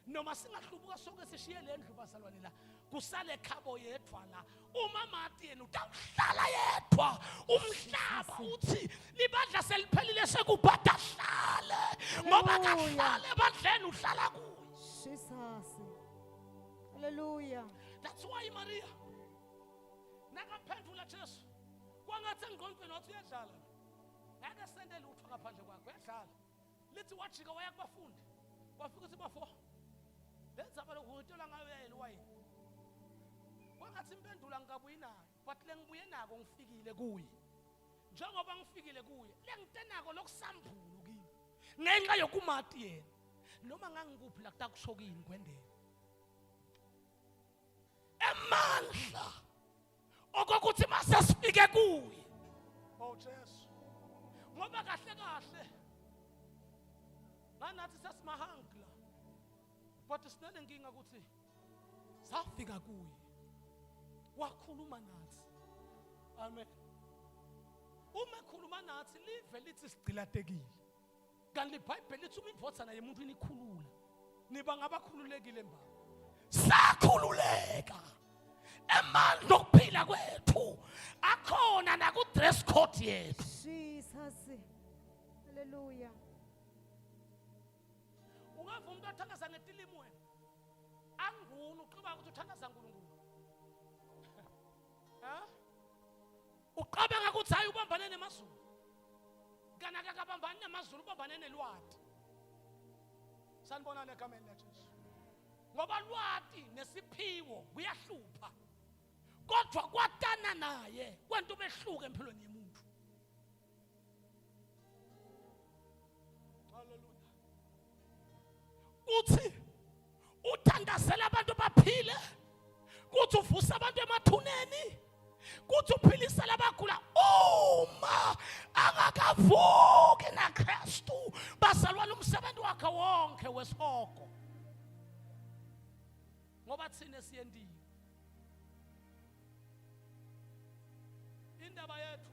[SPEAKER 1] Noma singahlubuka sonke sishiye lendlu bazalwane la kusale khabo yedwa la. Uma mati yena utawuhlala yedwa, umhlaba uthi libandla seliphelile sekubhada hlale ngoba kahlale ebandleni uhlala kuye.
[SPEAKER 3] Jesus. Hallelujah.
[SPEAKER 1] That's why Maria nakaphendula Jesu kwangathi engqondweni wathi uyadlala ngeke sendele utho ngaphandle kwakho uyadlala. Lithi wajika waya kubafundi wafika uthi bafo lenza balo kuhitola ngayo yelwayini. Kwangathi impendula ngikabuyi nayo, but lengibuye nako ngifikile kuye. Njengoba ngifikile kuye lengitenako lokusambulu kimi ngenxa yokumati yena. Noma ngangikuphi la kutakushokini kwendela emandla okokuthi mase sifike kuye. Oh Jesu, ngoba kahle kahle nganathi sesimahangla, but sinenkinga ukuthi safika kuye wakhuluma nathi. Amen. Uma ekhuluma nathi live lithi sigcilatekile, kanti iBhayibheli lithi uma indvodzana yemuntu inikhulula niba ngabakhululekile mba. Sakhululeka emandla okuphila kwethu akhona naku dress code yethu.
[SPEAKER 3] Jesus. Hallelujah.
[SPEAKER 1] Ungava umuntu athandaza ngetilimu wena anguni uqaba ukuthi uthandaza uNkulunkulu. Ha? Uqaba ukuthi hayi ubambane nemazulu. Kana akabambane nemazulu ubambane nelwati. Sanibona nekameni laJesu. Ngoba lwati nesiphiwo kuyahlupha. Kodwa kwatana naye kwento behluke empilweni yomuntu. Hallelujah. Uthi uthandazela abantu baphile, kuthi uvusa abantu emathuneni, kuthi uphilisa labagula uma angakavuki naKristu bazalwana umsebenzi wakhe wonke wesihoko. Ngoba thina siyendile indaba yethu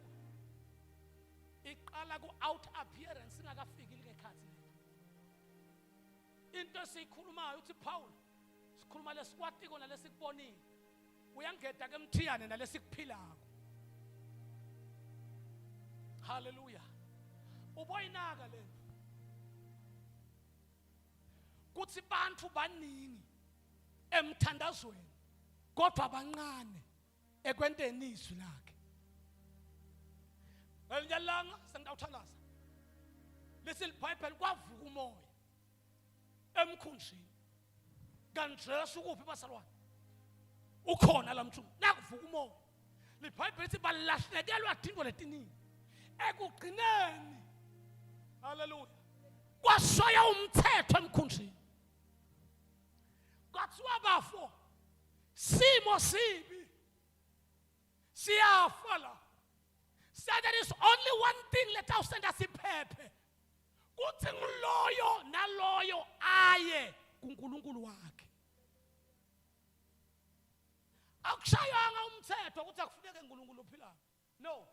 [SPEAKER 1] iqala ku out appearance ingakafiki lekhathi lethu. Into esikhulumayo uthi Paul sikhuluma lesikwatiko nalesikubonile uyangeda ke Mthiane nalesikuphilako. Hallelujah. Uboyinaka lento kuthi bantu baningi emthandazweni kodwa bancane ekwenteni izwi lakhe. Ngelanga sengawuthalaza lesi iBhayibheli kwavuka umoya emkhunjini. Kanti Jesu kuphi basalwane? Ukhona la mthungu nakuvuka umoya. iBhayibheli lithi balahlekelwa dingo letiningi ekugcineni Hallelujah. Kwashaya umthetho emkhunjini. Kwathiwa bafo. Simo sibi. Siyafa la. Said there is only one thing let us send us iphephe. Kuthi nguloyo naloyo aye kuNkulunkulu wakhe. Akushayanga umthetho ukuthi akufuneke uNkulunkulu ophilayo. No.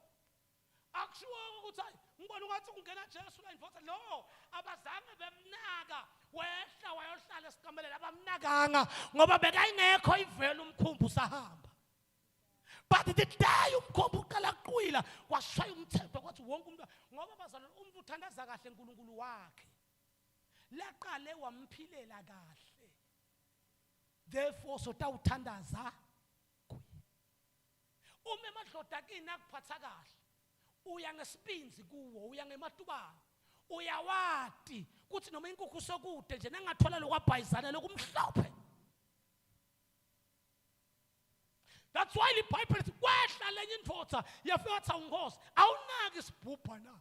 [SPEAKER 1] Akushiwo ukuthi hayi ngibona ungathi ungena Jesu la infosa. No, abazange bemnaka wehla wayohlala esikameleni abamnakanga ngoba bekayingekho ivela umkhumbu sahamba. But the day umkhumbu uqala kuqwila kwashaya umthetho kwathi wonke umuntu ngoba bazalwane umuntu uthandaza kahle uNkulunkulu wakhe. Laqale wamphilela kahle. Therefore sotawuthandaza kuye. Uma emadloda kini akuphatha kahle. Uya ngesipinzi kuwo, uya ngematubane. Uyawati kuthi noma inkukhu sokude nje nangathola lokwabhayizana lokumhlophe. That's why the Bible is kwehla lenye indvodza yafika wathi awunkosi awunaki isibhubha na.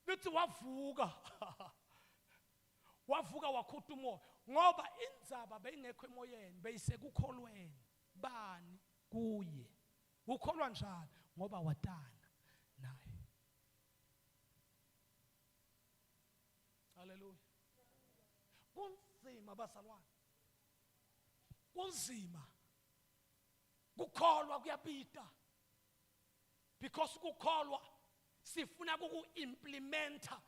[SPEAKER 1] Lithi wavuka. Wavuka wakhutha umoya ngoba indzaba beyingekho emoyeni beyisekukholweni. Bani kuye. Ukholwa njani ngoba watana naye. Hallelujah. Kunzima bazalwane. Kunzima. Kukholwa kuyapita. Because kukholwa sifuna kuku-implementa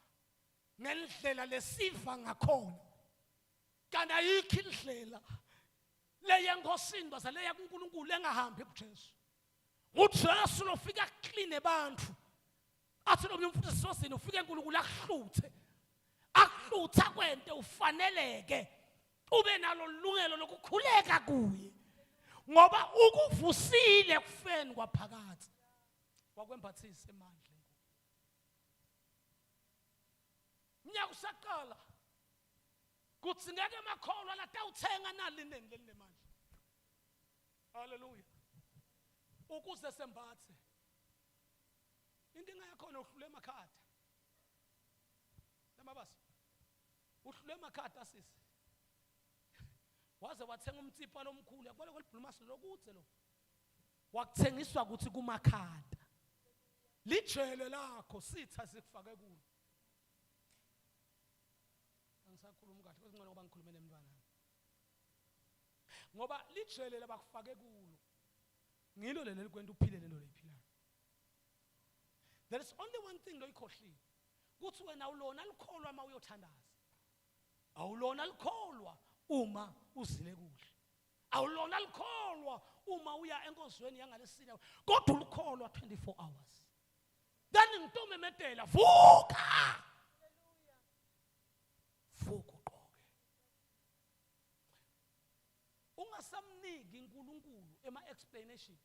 [SPEAKER 1] ngendlela lesiva ngakhona. Kanti ayikho indlela leyenkosini bazaleya kuNkulunkulu engahambi kuJesu. UJesu lofika akline abantu. Athi lo mfundisi sosini ufike eNkulunkulu akuhluthe. Akuhluthe kwente ufaneleke. Ube nalo lungelo lokukhuleka kuye. Ngoba ukuvusile kufeni kwaphakathi. Wakwembathisa emandla. Mnyaka usaqala. Kuthi ngeke makholwa la tawuthenga nalineni lelimandla. Hallelujah. Ukuze sembathe. Inkinga yakho uhlule emakhata. Lamabasa. Uhlule emakhata sisi. Waze wathenga umtsipa lomkhulu yakubona kwelibhulumasi lokuthe lo. Wakuthengiswa ukuthi kumakhata. Lijele lakho sitha sikufake kulo. Angisakhuluma kahle kodwa ngcono ngoba ngikhulume nemntwana. Ngoba lijele labakufake kulo. Ngilo leli kwento uphile lelo lephilayo. There is only one thing loyikhohlile. Kuthi wena ulona likholwa uma uyothandaza. Awulona likholwa uma uzile kuhle. Awulona likholwa uma uya enkonzweni yangalesine kodwa ulikholwa 24 hours. Then ngitome medela vuka. Hallelujah. Vuka uqoke. Ungasamniki uNkulunkulu ema explanation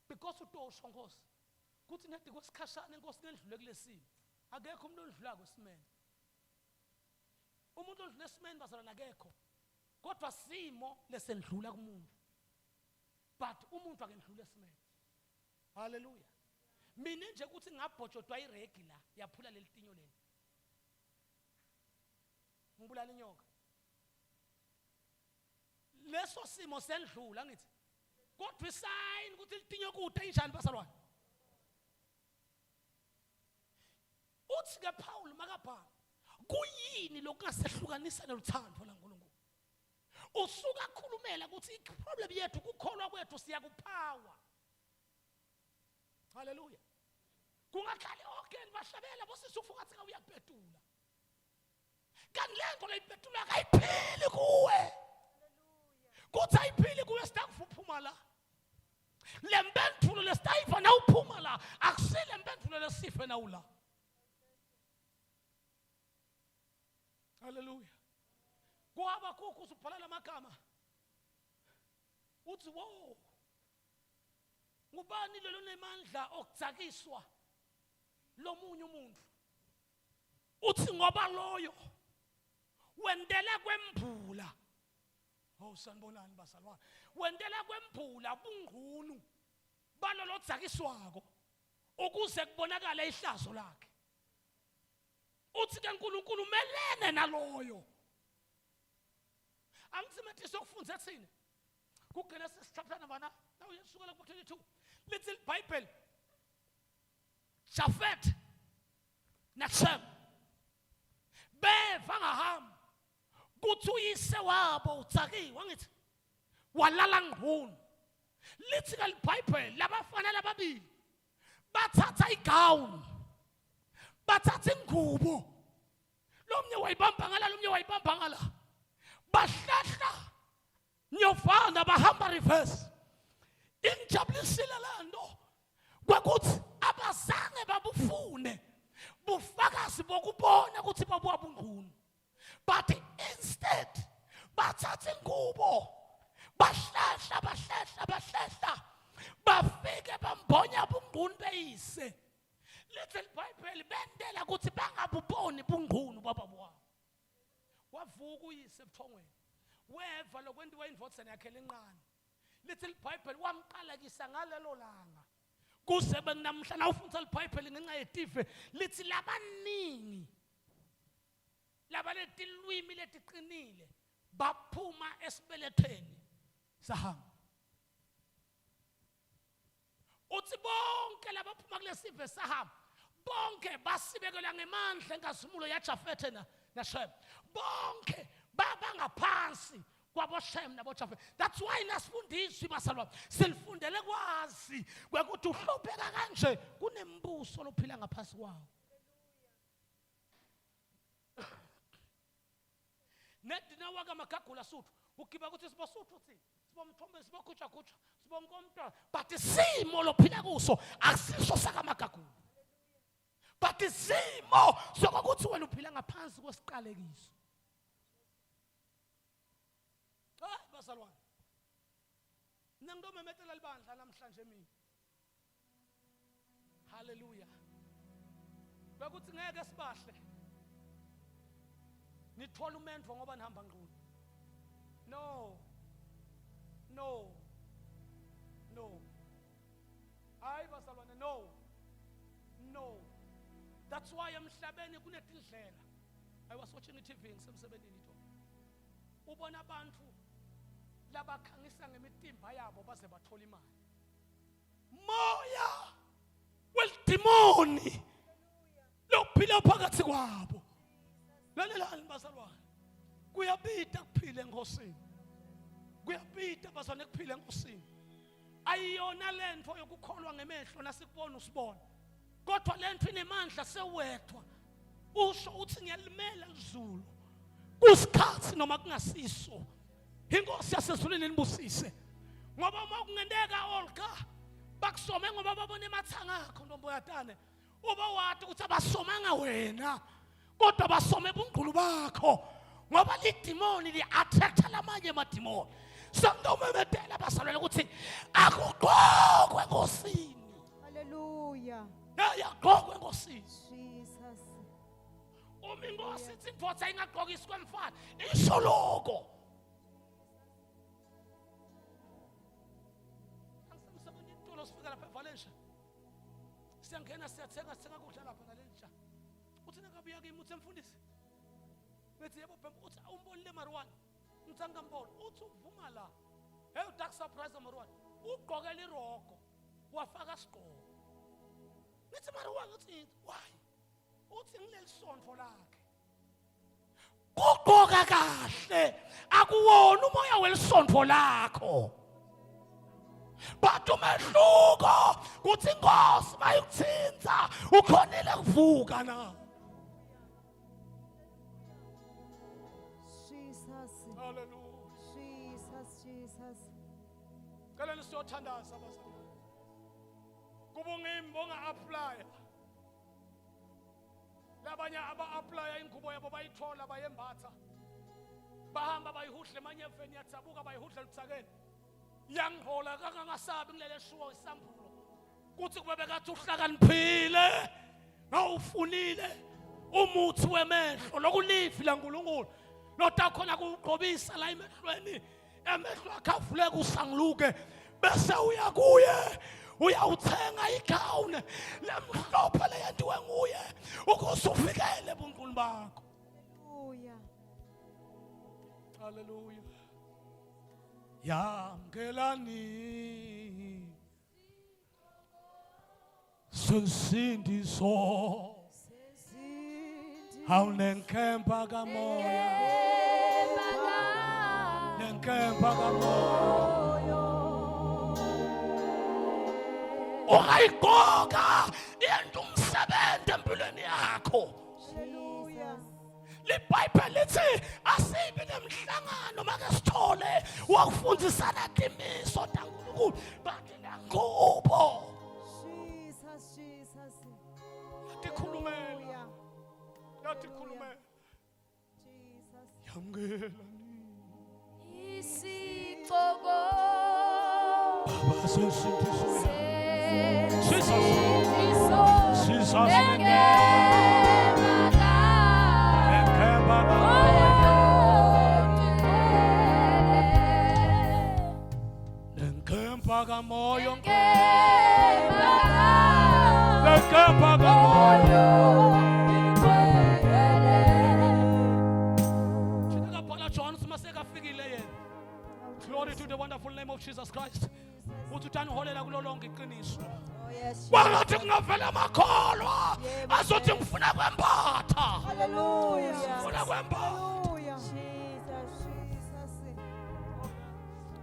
[SPEAKER 1] because utosho Nkosi. Kuthi nedi kwesikhashana inkosi ngendlule kulesimo. Akekho umuntu odlula kwesimene. Umuntu odlule esimene bazalwana akekho. Kodwa simo lesendlula kumuntu. But umuntu akendlula esimene. Hallelujah. Mina nje kuthi ngabhojodwa iregular yaphula lelitinyo leli. Ngibulala inyoka. Leso simo sendlula ngithi. Kodwa isign ukuthi litinyo kude injani bazalwane. Uthi ke Paul makabhala kuyini lokungasehlukanisa neluthando laNkulunkulu. Usuka khulumela ukuthi iproblem yethu kukholwa kwethu siyakuphawa. Hallelujah. Kungakhali okay bahlabela bosisi ufuka athi uyaphetula. Kanti lento leyiphetula akayiphili kuwe. Hallelujah. Kuthi ayiphili kuwe sitakuphuma la. Lempethulo lesitayiva na uphuma la akusile lempethulo lesife na ula. Hallelujah. Kuhaba kuku usubhala lamagama. Uthi wo. Ngubani lo nemandla okudzakiswa lomunye umuntu. Uthi ngoba loyo wendela kwembula. Oh sanibonani bazalwane. Wendela kwembula bungqunu balo lodzakiswako ukuze kubonakala ihlazo lakhe. uthi ke uNkulunkulu melene naloyo. Angithi manje sokufundza ethini kuGenesis chapter number 9 nawu yesukela ku 22 little Bible Japhet na Shem beva ngahamba kuthi uyise wabo utsakiwe ngithi walala ngqunu lithi ke iBhayibheli labafana lababili bathatha igown bathatha ingubo lomnye wayibamba ngala lomnye wayibamba ngala bahlahla nyovana bahamba reverse injabulisile lando kwakuthi abazange babufune bufakazi bokubona ukuthi babuwa bungqunu but instead bathatha ingubo bahlahla bafike bambonya bungqunu beyise little Bible bendela ukuthi bangabuboni bungqunu bababwa wavuka uyise ebuthongweni weva lokwenziwa indvodzana yakhe lenqane little Bible wamqalekisa ngalelo langa kuze benamhla nawufundisa iBhayibheli ngenxa yetive lithi labaningi labanetilwimi letiqinile baphuma esibelethweni sahamba uthi bonke labaphuma kulesive sahamba bonke basibekelwa ngemandla engasimulo yaJafethe na Shem bonke baba ngaphansi kwabo Shem nabo Jafethe. That's why nasifundiswa basalwa silifundele kwazi kwekuthi uhlupheka kanje kunembuso lophila ngaphansi kwawo. Nedina waka makagula suthu ukiba ukuthi sibosuthu uthi sibomthombe sibokutsha sibonkomntwana but isimo lophila kuso akusiso saka makagula but isimo sokuthi wena uphila ngaphansi kwesiqalekiso. Basalwane nangomemethela libandla namhlanje mina haleluya bekuthi ngeke sibahle nithola umendvo ngoba nihamba ngqulu no hayi basalwane no that's why emhlabeni kunetindlela. I was watching TV ngisemsebenzini nitho ubona abantu labakhangisa ngemitimba yabo baze bathola imali moya weldemoni lophila phakathi kwabo. Lalelani basalwane kuyabita kuphile enkosini kuyabita bazane kuphile enkosini ayiyona lento yokukholwa ngemehlo nasikubona usibona kodwa lento inemandla sewethwa usho uthi ngiyalimela izulu kusikhathi noma kungasiso inkosi yasezulwini nibusise ngoba uma kungendeka Olga bakusome ngoba babone emathanga akho ntomboyatane uba wathi ukuthi abasomanga wena kodwa basome bungqulu bakho ngoba lidimoni li-attracta lamanye amadimoni santomemedela basalwele ukuthi akugqokwe enkosini.
[SPEAKER 3] Hallelujah.
[SPEAKER 1] Yagqokwe enkosini.
[SPEAKER 3] Jesus.
[SPEAKER 1] Uma inkosi ithi indvodza ingagqokisi kwemfana isho lokho. Angisemsebenzini intolo sifika lapha eValencia siyangena siyathenga kudla lapha ngalenja uthi nakabuya kimi uthi mfundisi bethi yebo bhembu uthi umboni le Marwan ngithanga mbona uthi uvuma la hey udark surprise Marwan ugqokela iroko wafaka sigqoko nithi Marwan uthi why uthi ngileli sonto lakhe kugqoka kahle akuwona umoya welisonto lakho but umehluko kuthi inkosi bayikuthinta ukhonile kuvuka na.
[SPEAKER 3] Jesus.
[SPEAKER 1] Hallelujah.
[SPEAKER 3] Jesus.
[SPEAKER 1] Kalani siyothandaza abazalwane kubungimbo nga-applya labanye aba-applya ingubo yabo bayithola bayembatha bahamba bayihuhle emanye eveni yatsabuka bayihudla lutsakeni yangihola kangangasabi ngilele shuwa isambulo kuthi kube bekathi uhlakaniphile ngawufunile umuthi wemehlo lokulifi laNkulunkulu notakhona kuqhobisa la emehlweni emehlo akho avuleke usangiluke bese uya kuye uyawuthenga igawuni lemhlophe leyenziwe nguye ukuze ufikele ebunkulu bakho.
[SPEAKER 3] Hallelujah.
[SPEAKER 1] Hallelujah. Yamkelani sesindiso awunenkemba kamoya nenkemba kamoya ungayigoka into umsebenzi empilweni yakho.
[SPEAKER 3] Hallelujah.
[SPEAKER 1] LiBhayibheli lithi asibi nemhlangano make sithole wakufundisana timiso taNkulunkulu bathi nakubo
[SPEAKER 3] Jesus, Jesus.
[SPEAKER 1] yatikhulumela yatikhulumela
[SPEAKER 3] Jesus.
[SPEAKER 1] yamkelani
[SPEAKER 2] Isixoko
[SPEAKER 1] baba sesindiswe
[SPEAKER 2] Jesus
[SPEAKER 1] Jesus nenkemba kamoyo nenkemba kamoyo. Glory to the wonderful name of Jesus Christ. Uthutani holela kulo lonke iqiniso.
[SPEAKER 3] Oh, yes.
[SPEAKER 1] Wangathi kungavela amakholwa azothi ngifuna kwembatha.
[SPEAKER 3] Hallelujah.
[SPEAKER 1] Ngifuna kwembatha.
[SPEAKER 3] Hallelujah. Jesus, Jesus.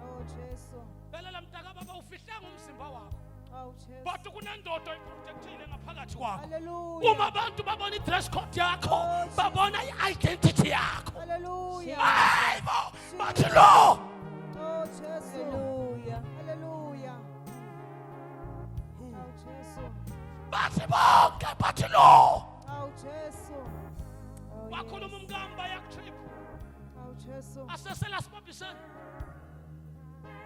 [SPEAKER 3] Oh, Jesus.
[SPEAKER 1] Belela mntaka baba ufihlanga umzimba wakho.
[SPEAKER 3] Oh, Jesus.
[SPEAKER 1] But kunendoda eprotectile ngaphakathi kwakho.
[SPEAKER 3] Hallelujah.
[SPEAKER 1] Uma abantu babona i-dress code yakho, babona i-identity yakho.
[SPEAKER 3] Hallelujah.
[SPEAKER 1] Hayibo, bathi lo.
[SPEAKER 3] Oh, Jesus. Hallelujah. Hallelujah. Oh, Jesus.
[SPEAKER 1] Bathi bonke bathi lo.
[SPEAKER 3] Oh, Jesus. Oh,
[SPEAKER 1] Wakhuluma umkamba yaktrip.
[SPEAKER 3] oh, Jesus.
[SPEAKER 1] Asesela sibambisene.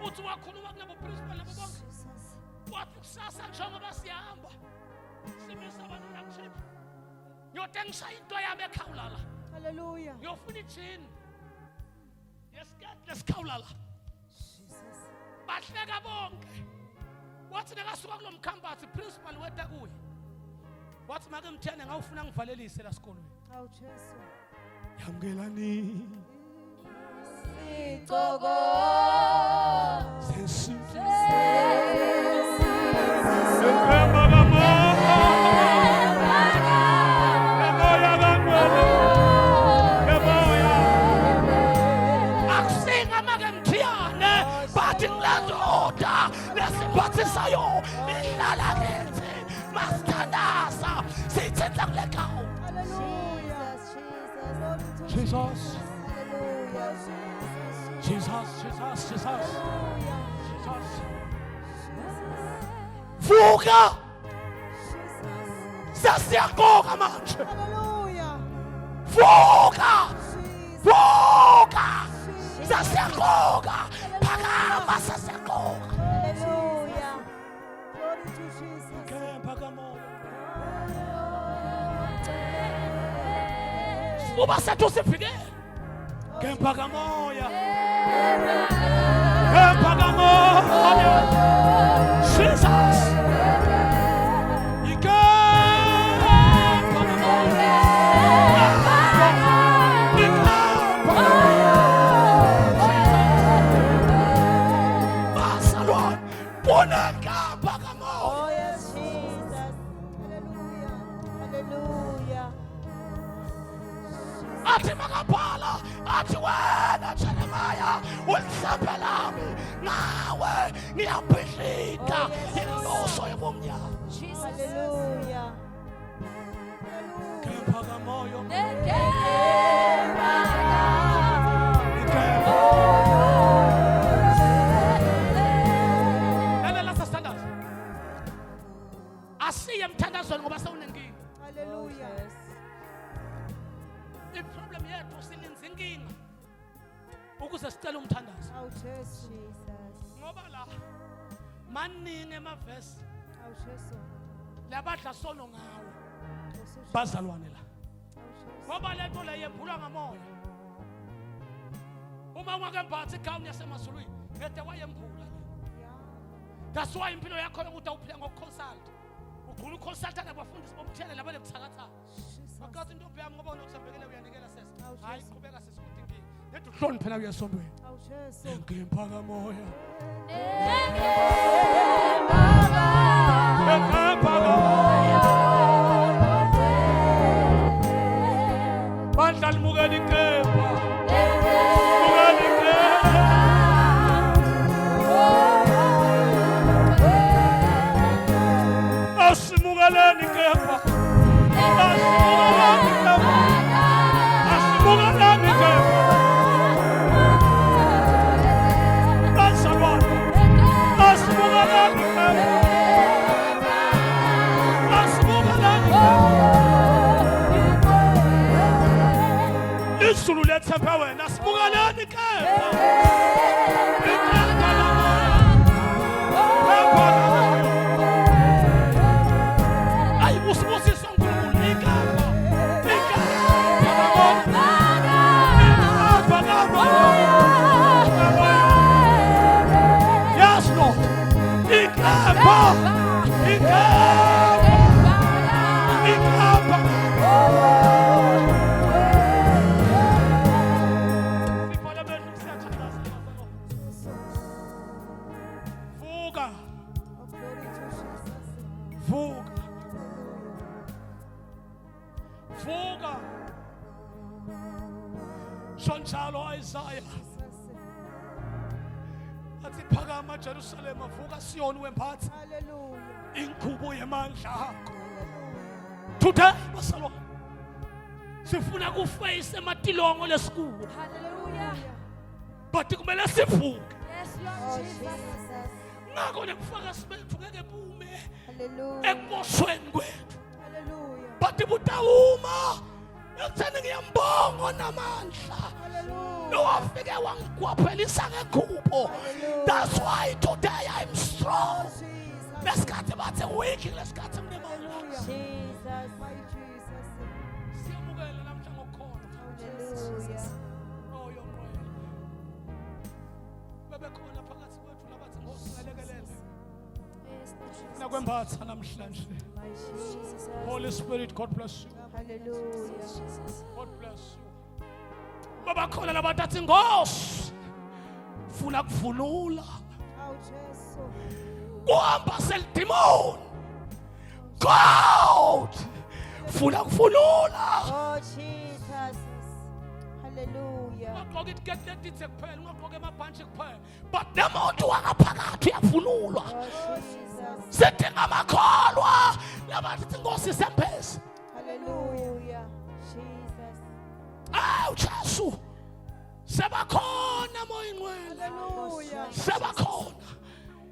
[SPEAKER 1] Uthi wakhuluma kulabo principal labo bonke.
[SPEAKER 3] Jesus.
[SPEAKER 1] Wathi kusasa njengoba siyahamba. Simisa abantu yaktrip. Ngiyotengisa into yami ekhawulala.
[SPEAKER 3] Hallelujah.
[SPEAKER 1] Ngiyofuna ijini. Yesikade lesikhawulala.
[SPEAKER 3] Jesus.
[SPEAKER 1] Bahleka bonke. Wathi nakasuka kulo mkhambathi principal weta kuye. Wathi make Mthiane ngawufuna ngivalelise la sikolweni.
[SPEAKER 3] Oh, Jesus.
[SPEAKER 1] Yamkelani.
[SPEAKER 3] Isixoko.
[SPEAKER 1] Sesinto. Akusinga make Mthiane bathi ngilazoda lesiphathisayo ihlala kithi masithandaza sithetha kule gawu.
[SPEAKER 3] Hallelujah. Jesus.
[SPEAKER 1] Jesus.
[SPEAKER 3] Hallelujah.
[SPEAKER 1] Jesus, Jesus, Jesus,
[SPEAKER 3] Hallelujah.
[SPEAKER 1] Jesus.
[SPEAKER 3] Jesus.
[SPEAKER 1] Vuka,
[SPEAKER 3] Jesus.
[SPEAKER 1] sesiyagoka manje.
[SPEAKER 3] Hallelujah.
[SPEAKER 1] Vuka,
[SPEAKER 3] Jesus.
[SPEAKER 1] vuka, sesiyagoka. Phakama sesiyagoka.
[SPEAKER 3] Hallelujah. Glory to Jesus.
[SPEAKER 1] Kempa kamoya. Uba sethu sifike. Kempa kamoya. Kempa kamoya. Jesus.
[SPEAKER 3] Oh, yes, Jesus. Hallelujah. Hallelujah.
[SPEAKER 1] Athi makaphala athi wena Jeremiah ulihlambe lami nawe ngiyabhidlika inloso yobumnyama.
[SPEAKER 3] Hallelujah.
[SPEAKER 1] Kempa kamoyo. Asiye mthandazweni ngoba sewunenkinga.
[SPEAKER 3] Hallelujah.
[SPEAKER 1] Iproblem yethu sininzi inkinga ukuze sicela umthandazo.
[SPEAKER 3] Oh, Jesus.
[SPEAKER 1] Ngoba la maningi emavesi
[SPEAKER 3] Oh, Jesus.
[SPEAKER 1] labadla sono ngawo
[SPEAKER 3] Oh, Jesus.
[SPEAKER 1] bazalwane la.
[SPEAKER 3] Oh, Jesus.
[SPEAKER 1] Ngoba lento le yembulwa ngamoya. Uma ungakembathi igawuni yasemazulwini ngede wayembula le.
[SPEAKER 3] Yeah.
[SPEAKER 1] That's why impilo yakho ukuthi awuphila ngokukonsult. Ugqula uconsulta nabafundisi bomthele labale buthakathaka. Makathi intombi yami ngoba unokusambekela uyanikela sesa. Hayi qhubeka sesa ukuthi inkingi. Yedwa uhloni phela uyasondweni.
[SPEAKER 3] Awu Jesu.
[SPEAKER 1] Ngempha kamoya. Bandla limukela inkemba. Mukela inkemba. Asimukeleni inkemba. Asimukeleni inkemba. Asimukeleni inkemba. Bansalwane. Asimukeleni inkemba. Asimukeleni inkemba. Izulu lethembe wena. Asimukeleni inkemba. Inkemba kamoya. Inkemba kamoya. Ay, usibusisa uNkulunkulu inkemba. Inkemba kamoya. Inkemba kamoya. Yes, Lord. Inkemba. Inkemba. Inkemba. Sibona bethu siyathandaza. Vuka.
[SPEAKER 3] Oh, glory to Jesus.
[SPEAKER 1] Vuka. Vuka. Sonjalo Isaiah. Athi phakama Jerusalem, vuka Sion Wembathe.
[SPEAKER 3] Hallelujah.
[SPEAKER 1] Inkhubo yamandla akho.
[SPEAKER 3] Hallelujah.
[SPEAKER 1] Today basalwa. Sifuna kuface ematilongo lesikuwo.
[SPEAKER 2] Hallelujah.
[SPEAKER 1] But kumele sivuke.
[SPEAKER 2] Yes,
[SPEAKER 3] Oh,
[SPEAKER 2] Lord Jesus.
[SPEAKER 3] Jesus.
[SPEAKER 1] Ngakho nekufaka sibethu ngeke bume
[SPEAKER 3] Hallelujah.
[SPEAKER 1] ekumoshweni kwethu.
[SPEAKER 3] Hallelujah.
[SPEAKER 1] But butawuma ekutheni ngiyambonga namandla.
[SPEAKER 3] Hallelujah.
[SPEAKER 1] Nowafike wangigwaphelisa ngekhubo. That's why today I'm strong.
[SPEAKER 3] Jesus.
[SPEAKER 1] Lesikhathi bathi weak, lesikhathi nginemandla.
[SPEAKER 3] Hallelujah. Jesus. My Jesus.
[SPEAKER 1] Siyamukela namhla ngokukhona.
[SPEAKER 3] Hallelujah.
[SPEAKER 1] Oh yonqwele. Bebekhona phakathi kwethu labathi ngosilekelele.
[SPEAKER 2] Yes, Lord Jesus.
[SPEAKER 1] Nakwembatha namhlanje.
[SPEAKER 3] My Jesus.
[SPEAKER 1] Holy Spirit, God bless you.
[SPEAKER 3] Hallelujah.
[SPEAKER 1] God bless you. Baba khona labantu athi Nkosi funa kuvunula.
[SPEAKER 3] Oh, Jesus.
[SPEAKER 1] Kuhamba seldimoni. God funa kuvunula.
[SPEAKER 3] Oh, Jesus. Hallelujah.
[SPEAKER 1] Ungaqoka itiketi letithe kuphela, ungaqoka emabhantshi kuphela. But nemoto wangaphakathi uyavunulwa.
[SPEAKER 3] Oh, Jesus.
[SPEAKER 1] Sidinga amakholwa labathi Nkosi sembese.
[SPEAKER 3] Hallelujah. Jesus.
[SPEAKER 1] Awu Jesu. Sebakhona moya ingcwele.
[SPEAKER 3] Hallelujah.
[SPEAKER 1] Sebakhona.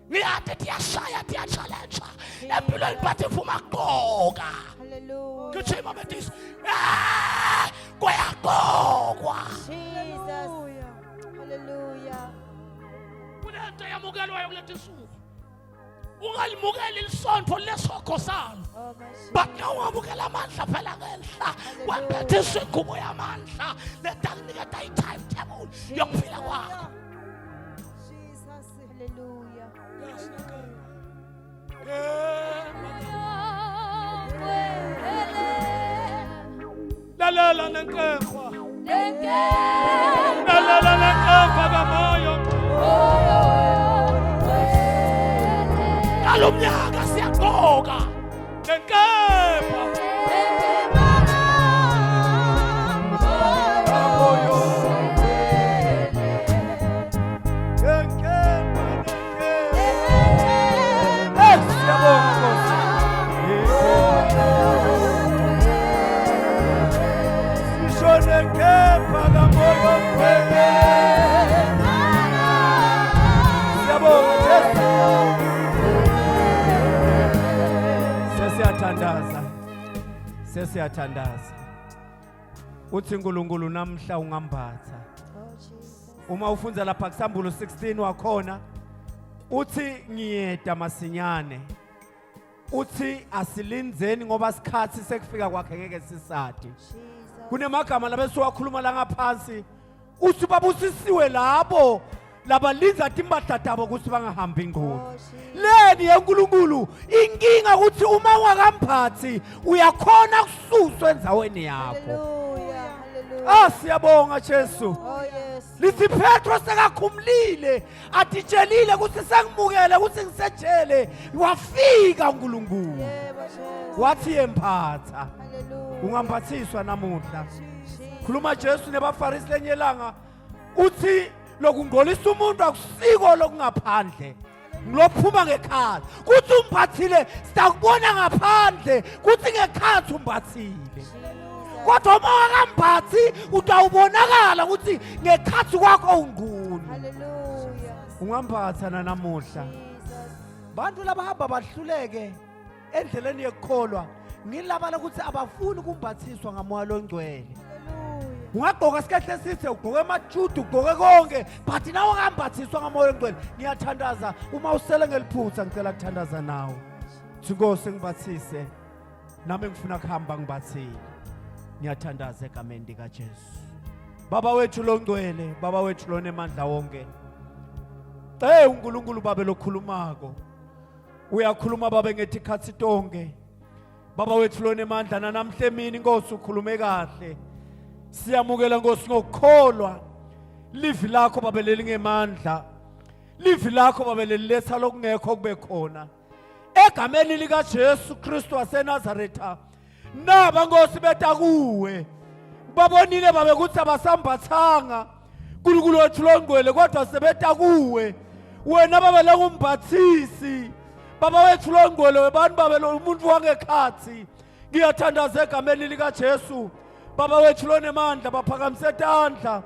[SPEAKER 1] Ngiyathi tiyashaya tiyachallenge. Empilweni bathi vuma qoka.
[SPEAKER 3] Hallelujah.
[SPEAKER 1] Ngithi mabethisi. Kuyaqokwa.
[SPEAKER 3] Jesus. Hallelujah.
[SPEAKER 1] Kunento yamukelwayo kulethi suku. Ungalimukeli lisondvo lesokhosana.
[SPEAKER 3] Oh, my Jesus.
[SPEAKER 1] But nawamukela amandla phela ngenhla. Wambethisa ingubo yamandla. Letakuniketa i-timetable yokuphila kwakho.
[SPEAKER 3] Jesus. Hallelujah.
[SPEAKER 1] Lalela nenkemba. Lalela nenkemba kamoya. Kalumnyaka siyaqoka. Nenkemba. Kamoya. Nenkemba, nenkemba. Siyabonga Nkosi. Sishone nenkemba kamoya. Siyabonga Jesu. Sesiyathandaza. Uthi uNkulunkulu namhla ungambatha.
[SPEAKER 3] Oh, Jesus.
[SPEAKER 1] Uma ufunza lapha kuSambulo 16 wakhona uthi ngiyeda masinyane. Uthi asilinzeni ngoba isikhathi sekufika kwakhe ngeke sisade.
[SPEAKER 3] Jesus.
[SPEAKER 1] Kunemagama labesuka khuluma la ngaphansi. Uthi babusisiwe labo
[SPEAKER 4] labalinza timpahla tabo ukuthi bangahambi ingqondo.
[SPEAKER 3] Oh, Jesus.
[SPEAKER 4] Leni yenkulunkulu inkinga ukuthi uma wakamphathi uyakhona kususwa endzaweni yakho.
[SPEAKER 3] Hallelujah. Hallelujah.
[SPEAKER 4] Siyabonga Jesu.
[SPEAKER 3] Oh, yes.
[SPEAKER 4] Lithi Petro sekakhumlile atitshelile ukuthi sengimukele ukuthi ngisejele wafika uNkulunkulu.
[SPEAKER 3] Yebo, Jesus.
[SPEAKER 4] Wathi yemphatha.
[SPEAKER 3] Hallelujah.
[SPEAKER 4] Ungamphathiswa namuhla.
[SPEAKER 3] Jesus.
[SPEAKER 4] Khuluma Jesu nebafarisi lenye ilanga uthi lokungcolisa umuntu akusiko lokungaphandle ngilophuma ngekhathi kuthi umphathile sitakubona ngaphandle kuthi ngekhathi umphathile kodwa uma akamphathi utawubonakala ukuthi ngekhathi kwakho ungqunu.
[SPEAKER 3] Hallelujah.
[SPEAKER 4] Ungamphatha namuhla.
[SPEAKER 3] Jesus.
[SPEAKER 4] Bantu labahamba bahluleke endleleni yekukholwa ngilabala ukuthi abafuni kumphathiswa ngamoya longcwele.
[SPEAKER 3] Hallelujah.
[SPEAKER 4] Ungagqoka sikahle sithi ugqoke amajudu ugqoke konke but nawe ungamphathiswa ngamoya ongcwele. Ngiyathandaza uma usele ngeliphutha ngicela kuthandaza nawe. Inkosi ngiphathise nami ngifuna kuhamba ngibathile. Ngiyathandaza egameni lika Jesu. Baba wethu longcwele, baba wethu lonemandla wonke. uNkulunkulu babe lokhulumako. Uyakhuluma babe ngethi khathi tonke. Baba wethu lonemandla namhla emini Nkosi ukhulume kahle. Siyamukela Nkosi ngokukholwa. Livi lakho babe lelingemandla. Livi lakho babe leliletha lokungekho kube khona. Egameni lika Jesu Kristu waseNazaretha. Naba Nkosi beta kuwe. Babonile babe ukuthi abasambathanga. uNkulunkulu wethu longcwele kodwa sebeta kuwe. Wena babe lengumphathisi. Baba wethu longcwele webantu babe lo umuntu wangekhathi. Ngiyathandaza egameni lika Jesu. Baba wethu lonemandla baphakamise tandla.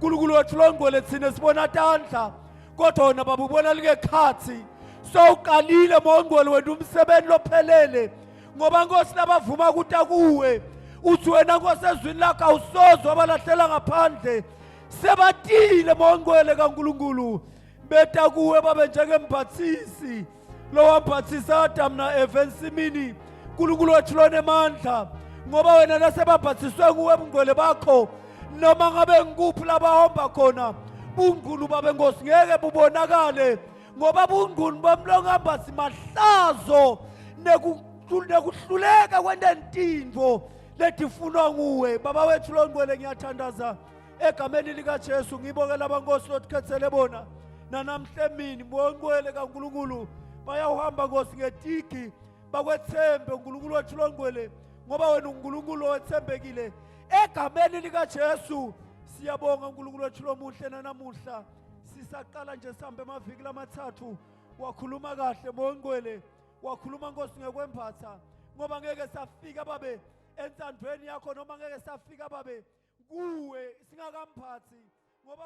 [SPEAKER 4] uNkulunkulu wethu longcwele thina sibona tandla. Kodwa wona baba ubona likekhathi. Sowuqalile mongcwele wena umsebenzi lophelele. Ngoba Nkosi labavuma ukuthi akuwe. Uthi wena Nkosi ezwini lakho awusozwa abalahlela ngaphandle. Sebatile mongcwele kaNkulunkulu. Beta kuwe babe njengemphathisi. Lo wamphathisa Adam na Eva ensimini. uNkulunkulu wethu lonemandla. Ngoba wena nasebaphathiswe nguwe ubungcwele bakho. Noma ngabe ngikuphi labahamba khona. Bungqulu babe Nkosi ngeke bubonakale. Ngoba bungqulu bamlongamba simahlazo nekuhluleka kwenta intinvo letifunwa nguwe. Baba wethu longcwele ngiyathandaza egameni lika Jesu ngibongela abankosi lotikhethele bona nanamhla emini mongcwele kaNkulunkulu bayahamba Nkosi ngetigi bakwethembe uNkulunkulu wethu longcwele ngoba wena uNkulunkulu owethembekile egameni lika Jesu. Siyabonga uNkulunkulu wethu lomuhle nanamuhla sisaqala nje sihambe amaviki lamathathu wakhuluma kahle mongcwele wakhuluma Nkosi ngekwemphatha ngoba ngeke safika babe entandweni yakho noma ngeke safika babe kuwe singakamphathi ngoba